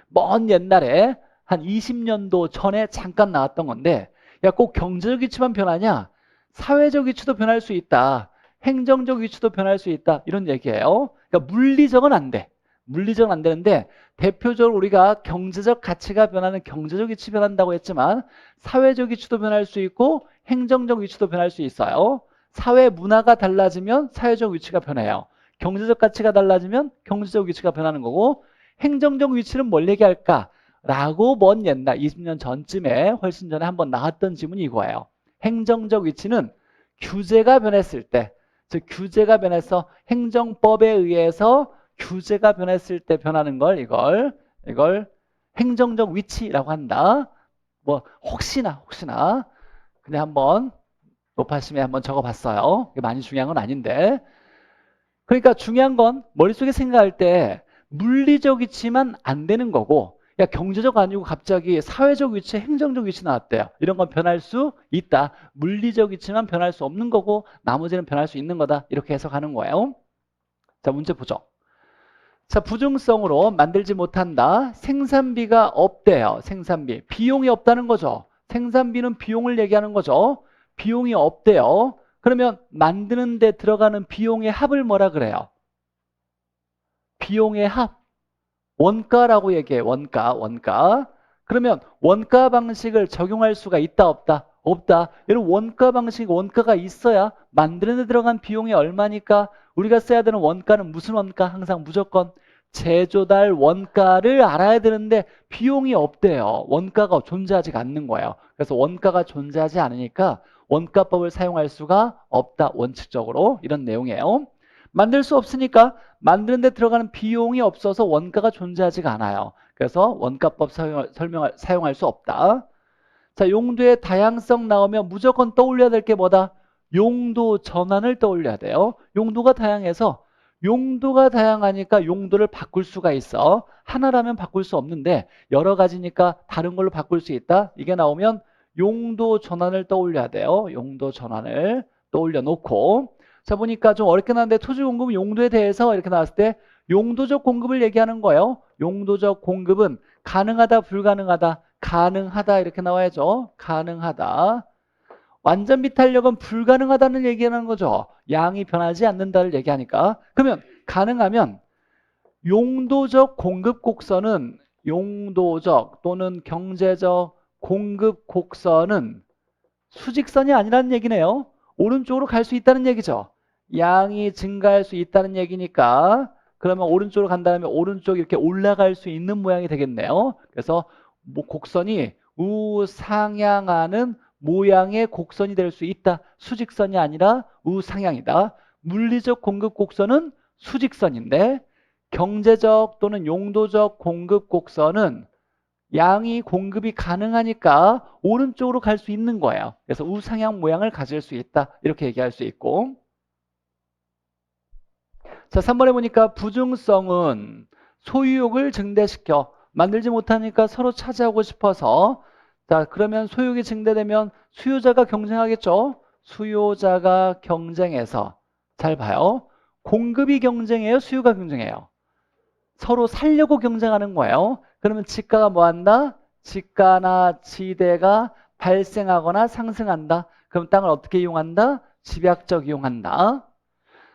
먼 옛날에 한 20년도 전에 잠깐 나왔던 건데 야, 꼭 경제적 위치만 변하냐? 사회적 위치도 변할 수 있다. 행정적 위치도 변할 수 있다. 이런 얘기예요. 그러니까 물리적은 안 돼. 물리적은 안 되는데 대표적으로 우리가 경제적 가치가 변하는 경제적 위치 변한다고 했지만 사회적 위치도 변할 수 있고 행정적 위치도 변할 수 있어요. 사회 문화가 달라지면 사회적 위치가 변해요. 경제적 가치가 달라지면 경제적 위치가 변하는 거고 행정적 위치는 뭘 얘기할까? 라고 먼 옛날 20년 전쯤에 훨씬 전에 한번 나왔던 질문이 이거예요. 행정적 위치는 규제가 변했을 때 즉 규제가 변해서 행정법에 의해서 규제가 변했을 때 변하는 걸 이걸 행정적 위치라고 한다. 뭐 혹시나 그냥 한번 높아심에 한번 적어봤어요. 이게 많이 중요한 건 아닌데. 그러니까 중요한 건 머릿속에 생각할 때 물리적 위치만 안 되는 거고, 야 경제적 아니고 갑자기 사회적 위치, 행정적 위치 나왔대요. 이런 건 변할 수 있다. 물리적 위치만 변할 수 없는 거고 나머지는 변할 수 있는 거다. 이렇게 해석하는 거예요. 자, 문제 보죠. 자, 부등성으로 만들지 못한다. 생산비가 없대요. 생산비. 비용이 없다는 거죠. 생산비는 비용을 얘기하는 거죠. 비용이 없대요. 그러면 만드는 데 들어가는 비용의 합을 뭐라 그래요? 비용의 합. 원가라고 얘기해. 원가. 그러면 원가 방식을 적용할 수가 있다, 없다? 없다. 여러분 원가 방식, 원가가 있어야 만드는 데 들어간 비용이 얼마니까 우리가 써야 되는 원가는 무슨 원가? 항상 무조건 제조달 원가를 알아야 되는데 비용이 없대요. 원가가 존재하지 않는 거예요. 그래서 원가가 존재하지 않으니까 원가법을 사용할 수가 없다. 원칙적으로 이런 내용이에요. 만들 수 없으니까 만드는 데 들어가는 비용이 없어서 원가가 존재하지가 않아요. 그래서 원가법 사용할 수 없다. 자, 용도의 다양성 나오면 무조건 떠올려야 될 게 뭐다? 용도 전환을 떠올려야 돼요. 용도가 다양해서 용도가 다양하니까 용도를 바꿀 수가 있어. 하나라면 바꿀 수 없는데 여러 가지니까 다른 걸로 바꿀 수 있다. 이게 나오면 용도 전환을 떠올려야 돼요. 용도 전환을 떠올려 놓고, 자 보니까 좀 어렵게 나왔는데 토지 공급 용도에 대해서 이렇게 나왔을 때 용도적 공급을 얘기하는 거예요. 용도적 공급은 가능하다, 불가능하다, 가능하다 이렇게 나와야죠. 가능하다. 완전 비탄력은 불가능하다는 얘기하는 거죠. 양이 변하지 않는다를 얘기하니까. 그러면 가능하면 용도적 공급 곡선은 용도적 또는 경제적 공급 곡선은 수직선이 아니라는 얘기네요. 오른쪽으로 갈 수 있다는 얘기죠. 양이 증가할 수 있다는 얘기니까 그러면 오른쪽으로 간다면 오른쪽 이렇게 올라갈 수 있는 모양이 되겠네요. 그래서 뭐 곡선이 우상향하는 모양의 곡선이 될 수 있다. 수직선이 아니라 우상향이다. 물리적 공급 곡선은 수직선인데 경제적 또는 용도적 공급 곡선은 양이 공급이 가능하니까 오른쪽으로 갈 수 있는 거예요. 그래서 우상향 모양을 가질 수 있다. 이렇게 얘기할 수 있고. 자, 3번에 보니까 부중성은 소유욕을 증대시켜. 만들지 못하니까 서로 차지하고 싶어서. 자, 그러면 소유욕이 증대되면 수요자가 경쟁하겠죠. 수요자가 경쟁해서. 잘 봐요. 공급이 경쟁해요, 수요가 경쟁해요? 서로 살려고 경쟁하는 거예요. 그러면 지가가 뭐 한다? 지가나 지대가 발생하거나 상승한다. 그럼 땅을 어떻게 이용한다? 집약적 이용한다.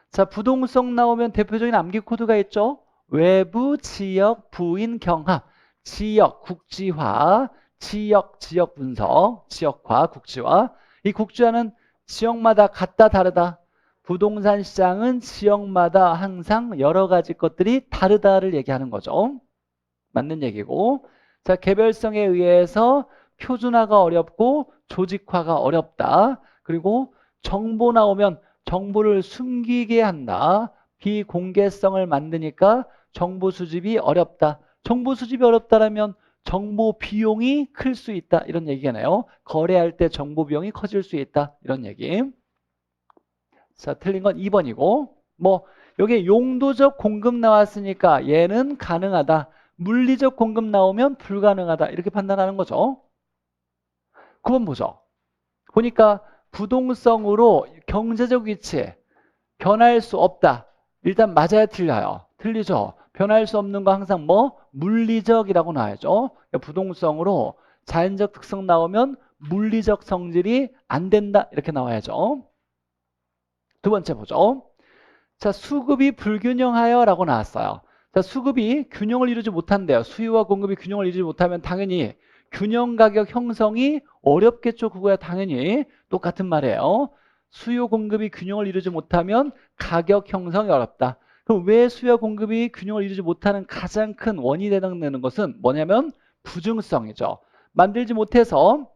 자, 부동성 나오면 대표적인 암기 코드가 있죠. 외부 지역 부인 경합. 지역 국지화, 지역 분석, 지역화 국지화. 이 국지화는 지역마다 같다 다르다. 부동산 시장은 지역마다 항상 여러 가지 것들이 다르다를 얘기하는 거죠. 맞는 얘기고. 자, 개별성에 의해서 표준화가 어렵고 조직화가 어렵다. 그리고 정보 나오면 정보를 숨기게 한다. 비공개성을 만드니까 정보 수집이 어렵다. 정보 수집이 어렵다라면 정보 비용이 클 수 있다. 이런 얘기겠네요. 거래할 때 정보 비용이 커질 수 있다. 이런 얘기. 자, 틀린 건 2번이고, 뭐 여기 용도적 공급 나왔으니까 얘는 가능하다. 물리적 공급 나오면 불가능하다. 이렇게 판단하는 거죠. 9번 보죠. 보니까 부동성으로 경제적 위치 변할 수 없다. 일단 맞아야 틀려요. 틀리죠. 변할 수 없는 거 항상 뭐 물리적이라고 나와야죠. 그러니까 부동성으로 자연적 특성 나오면 물리적 성질이 안 된다. 이렇게 나와야죠. 두 번째 보죠. 자, 수급이 불균형하여 라고 나왔어요. 자, 수급이 균형을 이루지 못한대요. 수요와 공급이 균형을 이루지 못하면 당연히 균형 가격 형성이 어렵겠죠. 그거야 당연히 똑같은 말이에요. 수요 공급이 균형을 이루지 못하면 가격 형성이 어렵다. 그럼 왜 수요 공급이 균형을 이루지 못하는 가장 큰 원인이 해당되는 것은 뭐냐면 부증성이죠. 만들지 못해서,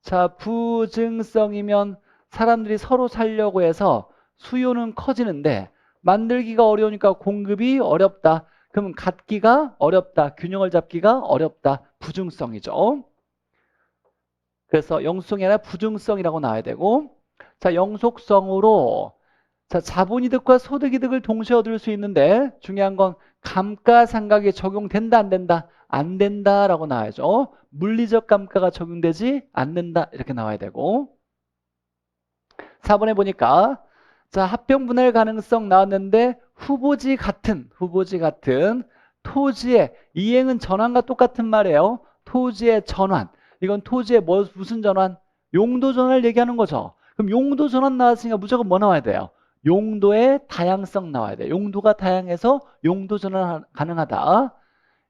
자, 부증성이면 사람들이 서로 살려고 해서 수요는 커지는데 만들기가 어려우니까 공급이 어렵다. 그럼 갖기가 어렵다. 균형을 잡기가 어렵다. 부중성이죠. 그래서 영속성이 아니라 부중성이라고 나와야 되고, 자, 영속성으로 자, 자본이득과 소득이득을 동시에 얻을 수 있는데 중요한 건 감가상각이 적용된다 안 된다? 안 된다라고 나와야죠. 물리적 감가가 적용되지 않는다 이렇게 나와야 되고, 4번에 보니까 자, 합병 분할 가능성 나왔는데 후보지 같은 토지의 이행은 전환과 똑같은 말이에요. 토지의 전환. 이건 토지의 무슨 전환? 용도 전환을 얘기하는 거죠. 그럼 용도 전환 나왔으니까 무조건 뭐 나와야 돼요? 용도의 다양성 나와야 돼요. 용도가 다양해서 용도 전환 가능하다.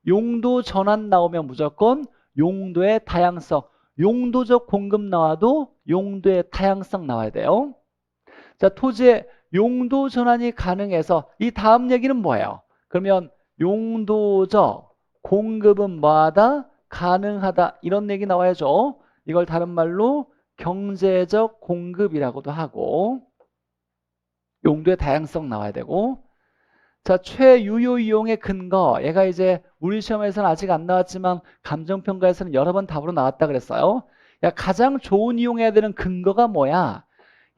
용도 전환 나오면 무조건 용도의 다양성. 용도적 공급 나와도 용도의 다양성 나와야 돼요. 자, 토지의 용도 전환이 가능해서 이 다음 얘기는 뭐예요? 그러면 용도적 공급은 뭐하다? 가능하다. 이런 얘기 나와야죠. 이걸 다른 말로 경제적 공급이라고도 하고, 용도의 다양성 나와야 되고, 자, 최유효 이용의 근거. 얘가 이제 우리 시험에서는 아직 안 나왔지만 감정평가에서는 여러 번 답으로 나왔다 그랬어요. 야, 가장 좋은 이용해야 되는 근거가 뭐야?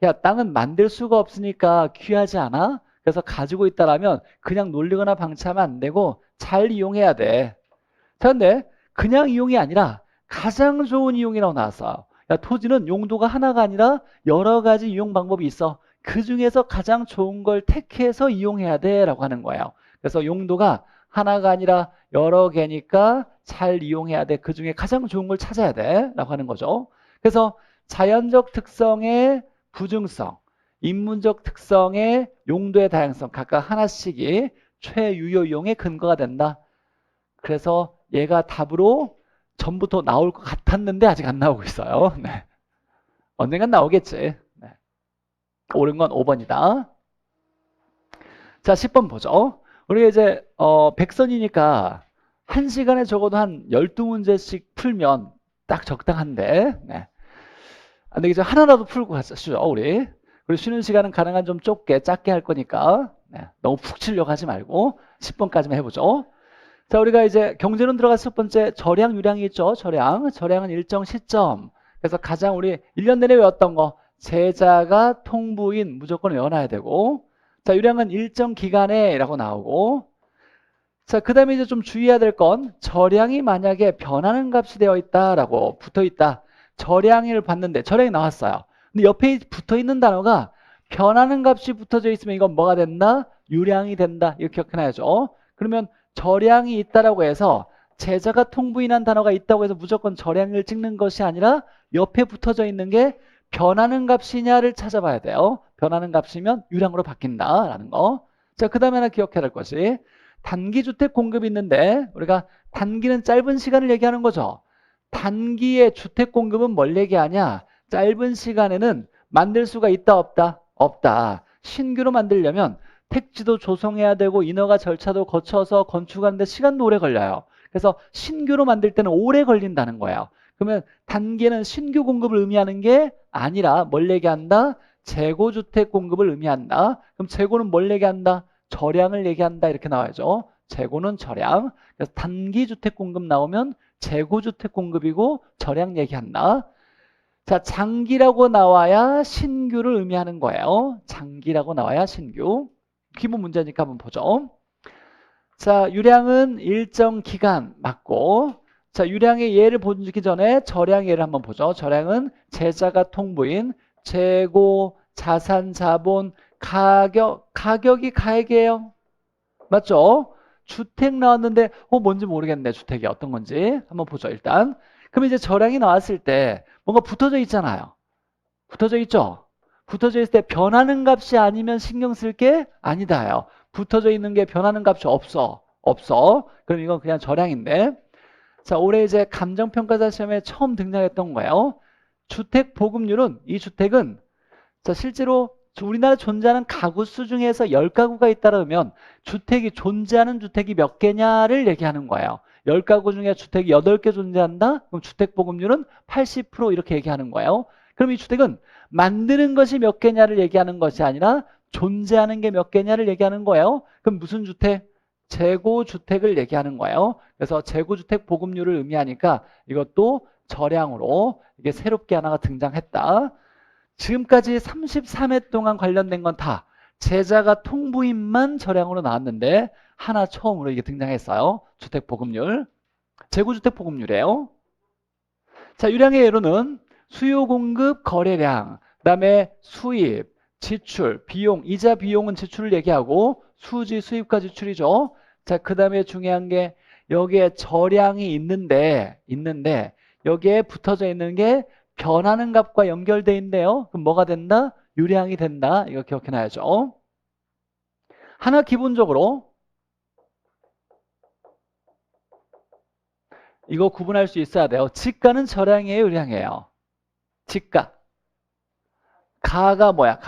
야, 땅은 만들 수가 없으니까 귀하지 않아? 그래서 가지고 있다라면 그냥 놀리거나 방치하면 안 되고 잘 이용해야 돼. 자, 근데 그냥 이용이 아니라 가장 좋은 이용이라고 나왔어요. 야, 토지는 용도가 하나가 아니라 여러 가지 이용 방법이 있어. 그 중에서 가장 좋은 걸 택해서 이용해야 돼 라고 하는 거예요. 그래서 용도가 하나가 아니라 여러 개니까 잘 이용해야 돼. 그 중에 가장 좋은 걸 찾아야 돼 라고 하는 거죠. 그래서 자연적 특성의 부중성, 인문적 특성의 용도의 다양성 각각 하나씩이 최유효 이용의 근거가 된다. 그래서 얘가 답으로 전부터 나올 것 같았는데 아직 안 나오고 있어요. 네. 언젠간 나오겠지. 네. 옳은 건 5번이다. 자, 10번 보죠. 우리가 이제 백선이니까 1시간에 적어도 한 12문제씩 풀면 딱 적당한데, 네. 안 되겠죠? 하나라도 풀고 가시죠, 우리. 그리고 쉬는 시간은 가능한 좀 짧게 할 거니까, 네. 너무 푹 치려고 하지 말고 10번까지만 해보죠. 자, 우리가 이제 경제론 들어가서 첫 번째 절약, 유량이 있죠. 절약은 일정 시점. 그래서 가장 우리 1년 내내 외웠던 거 제자가 통부인 무조건 외워놔야 되고, 자, 유량은 일정 기간에 라고 나오고, 자, 그 다음에 이제 좀 주의해야 될 건 절량이 만약에 변하는 값이 되어 있다라고 붙어 있다. 절량을 봤는데 절량이 나왔어요. 근데 옆에 붙어 있는 단어가 변하는 값이 붙어져 있으면 이건 뭐가 된다? 유량이 된다. 이렇게 기억해놔야죠. 그러면 절량이 있다라고 해서 제자가 통부인한 단어가 있다고 해서 무조건 절량을 찍는 것이 아니라 옆에 붙어져 있는 게 변하는 값이냐를 찾아봐야 돼요. 변하는 값이면 유량으로 바뀐다라는 거. 자, 그 다음에 하나 기억해야 될 것이 단기 주택 공급이 있는데 우리가 단기는 짧은 시간을 얘기하는 거죠. 단기의 주택 공급은 뭘 얘기하냐? 짧은 시간에는 만들 수가 있다 없다? 없다. 신규로 만들려면 택지도 조성해야 되고 인허가 절차도 거쳐서 건축하는데 시간도 오래 걸려요. 그래서 신규로 만들 때는 오래 걸린다는 거예요. 그러면 단기에는 신규 공급을 의미하는 게 아니라 뭘 얘기한다? 재고주택 공급을 의미한다. 그럼 재고는 뭘 얘기한다? 절량을 얘기한다. 이렇게 나와야죠. 재고는 절량. 그래서 단기 주택 공급 나오면 재고주택 공급이고 절량 얘기한다. 자, 장기라고 나와야 신규를 의미하는 거예요. 장기라고 나와야 신규. 기본 문제니까 한번 보죠. 자, 유량은 일정 기간 맞고, 자, 유량의 예를 보기 전에 절량 예를 한번 보죠. 절량은 제자가 통부인, 재고, 자산, 자본, 가격이 가액이에요. 맞죠? 주택 나왔는데 뭔지 모르겠네. 주택이 어떤 건지 한번 보죠. 일단 그럼 이제 절량이 나왔을 때 뭔가 붙어져 있잖아요. 붙어져 있죠? 붙어져 있을 때 변하는 값이 아니면 신경 쓸 게 아니다요. 붙어져 있는 게 변하는 값이 없어. 그럼 이건 그냥 절량인데, 자, 올해 이제 감정평가사 시험에 처음 등장했던 거예요. 주택 보급률은, 이 주택은 자, 실제로 우리나라에 존재하는 가구 수 중에서 10가구가 있다면 주택이 존재하는 주택이 몇 개냐를 얘기하는 거예요. 10가구 중에 주택이 8개 존재한다? 그럼 주택 보급률은 80% 이렇게 얘기하는 거예요. 그럼 이 주택은 만드는 것이 몇 개냐를 얘기하는 것이 아니라 존재하는 게 몇 개냐를 얘기하는 거예요. 그럼 무슨 주택? 재고주택을 얘기하는 거예요. 그래서 재고주택 보급률을 의미하니까 이것도 절량으로 이게 새롭게 하나가 등장했다. 지금까지 33회 동안 관련된 건 다 제자가 통부인만 절량으로 나왔는데 하나 처음으로 이게 등장했어요. 주택 보급률. 재고주택 보급률이에요. 자, 유량의 예로는 수요 공급 거래량, 그다음에 수입, 지출, 비용, 이자 비용은 지출을 얘기하고 수지 수입과 지출이죠. 자, 그다음에 중요한 게 여기에 절량이 있는데 여기에 붙어져 있는 게 변하는 값과 연결돼 있는데요. 그럼 뭐가 된다? 유량이 된다. 이거 기억해 놔야죠. 하나 기본적으로 이거 구분할 수 있어야 돼요. 지가는 절량이에요, 유량이에요? 지가. 가가 뭐야?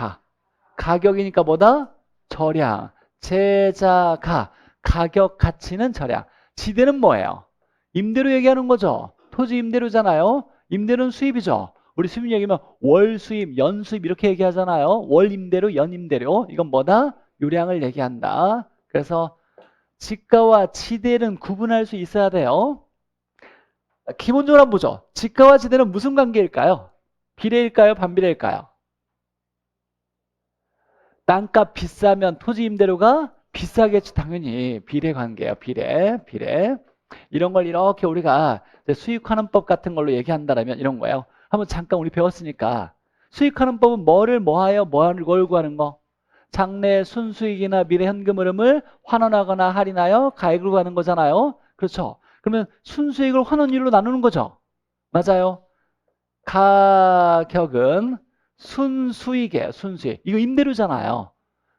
가격이니까 뭐다? 절량. 제자가 가격 가치는 절량. 지대는 뭐예요? 임대료 얘기하는 거죠. 토지 임대료잖아요. 임대료는 수입이죠. 우리 수입 얘기하면 월 수입, 연 수입 이렇게 얘기하잖아요. 월 임대료, 연 임대료. 이건 뭐다? 유량을 얘기한다. 그래서 지가와 지대는 구분할 수 있어야 돼요. 기본적으로 한번 보죠. 지가와 지대는 무슨 관계일까요? 비례일까요? 반비례일까요? 땅값 비싸면 토지 임대료가 비싸겠지. 당연히 비례 관계예요. 비례. 이런 걸 이렇게 우리가 수익환원법 같은 걸로 얘기한다면 이런 거예요. 한번 잠깐 우리 배웠으니까 수익환원법은 뭐를 뭐하여 뭘 구하는 거? 장래 순수익이나 미래 현금 흐름을 환원하거나 할인하여 가액을 구하는 거잖아요. 그렇죠? 그러면 순수익을 환원율로 나누는 거죠. 맞아요. 가격은 순수익이에요. 순수익. 이거 임대료잖아요.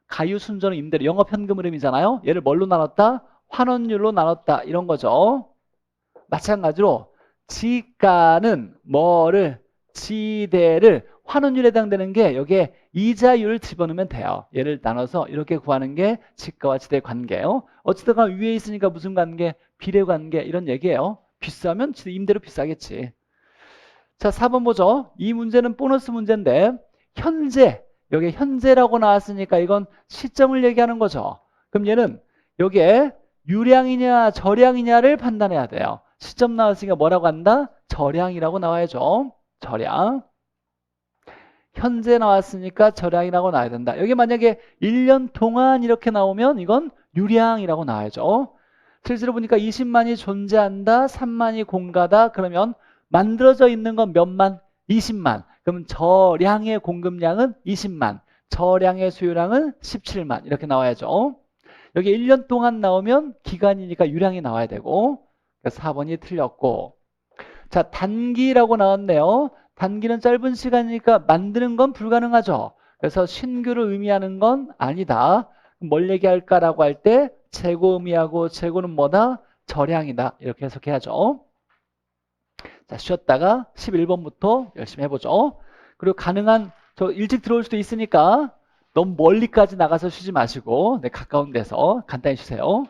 가유순전은 임대료, 영업현금 흐름이잖아요. 얘를 뭘로 나눴다? 환원율로 나눴다. 이런 거죠. 마찬가지로 지가는 뭐를? 지대를 환원율에 해당되는 게 여기에 이자율을 집어넣으면 돼요. 얘를 나눠서 이렇게 구하는 게 지가와 지대의 관계예요. 어쨌든 위에 있으니까 무슨 관계? 비례 관계 이런 얘기예요. 비싸면 임대료 비싸겠지. 자, 4번 보죠. 이 문제는 보너스 문제인데 현재, 여기 현재라고 나왔으니까 이건 시점을 얘기하는 거죠. 그럼 얘는 여기에 유량이냐 절량이냐를 판단해야 돼요. 시점 나왔으니까 뭐라고 한다? 절량이라고 나와야죠. 절량. 현재 나왔으니까 절량이라고 나와야 된다. 여기 만약에 1년 동안 이렇게 나오면 이건 유량이라고 나와야죠. 실제로 보니까 20만이 존재한다, 3만이 공가다. 그러면 만들어져 있는 건 몇만? 20만. 그럼 저량의 공급량은 20만. 저량의 수요량은 17만. 이렇게 나와야죠. 여기 1년 동안 나오면 기간이니까 유량이 나와야 되고. 그래서 4번이 틀렸고. 자, 단기라고 나왔네요. 단기는 짧은 시간이니까 만드는 건 불가능하죠. 그래서 신규를 의미하는 건 아니다. 뭘 얘기할까라고 할 때 재고 의미하고 재고는 뭐다? 절량이다. 이렇게 해석해야죠. 자, 쉬었다가 11번부터 열심히 해보죠. 그리고 가능한 저 일찍 들어올 수도 있으니까 너무 멀리까지 나가서 쉬지 마시고 가까운 데서 간단히 쉬세요.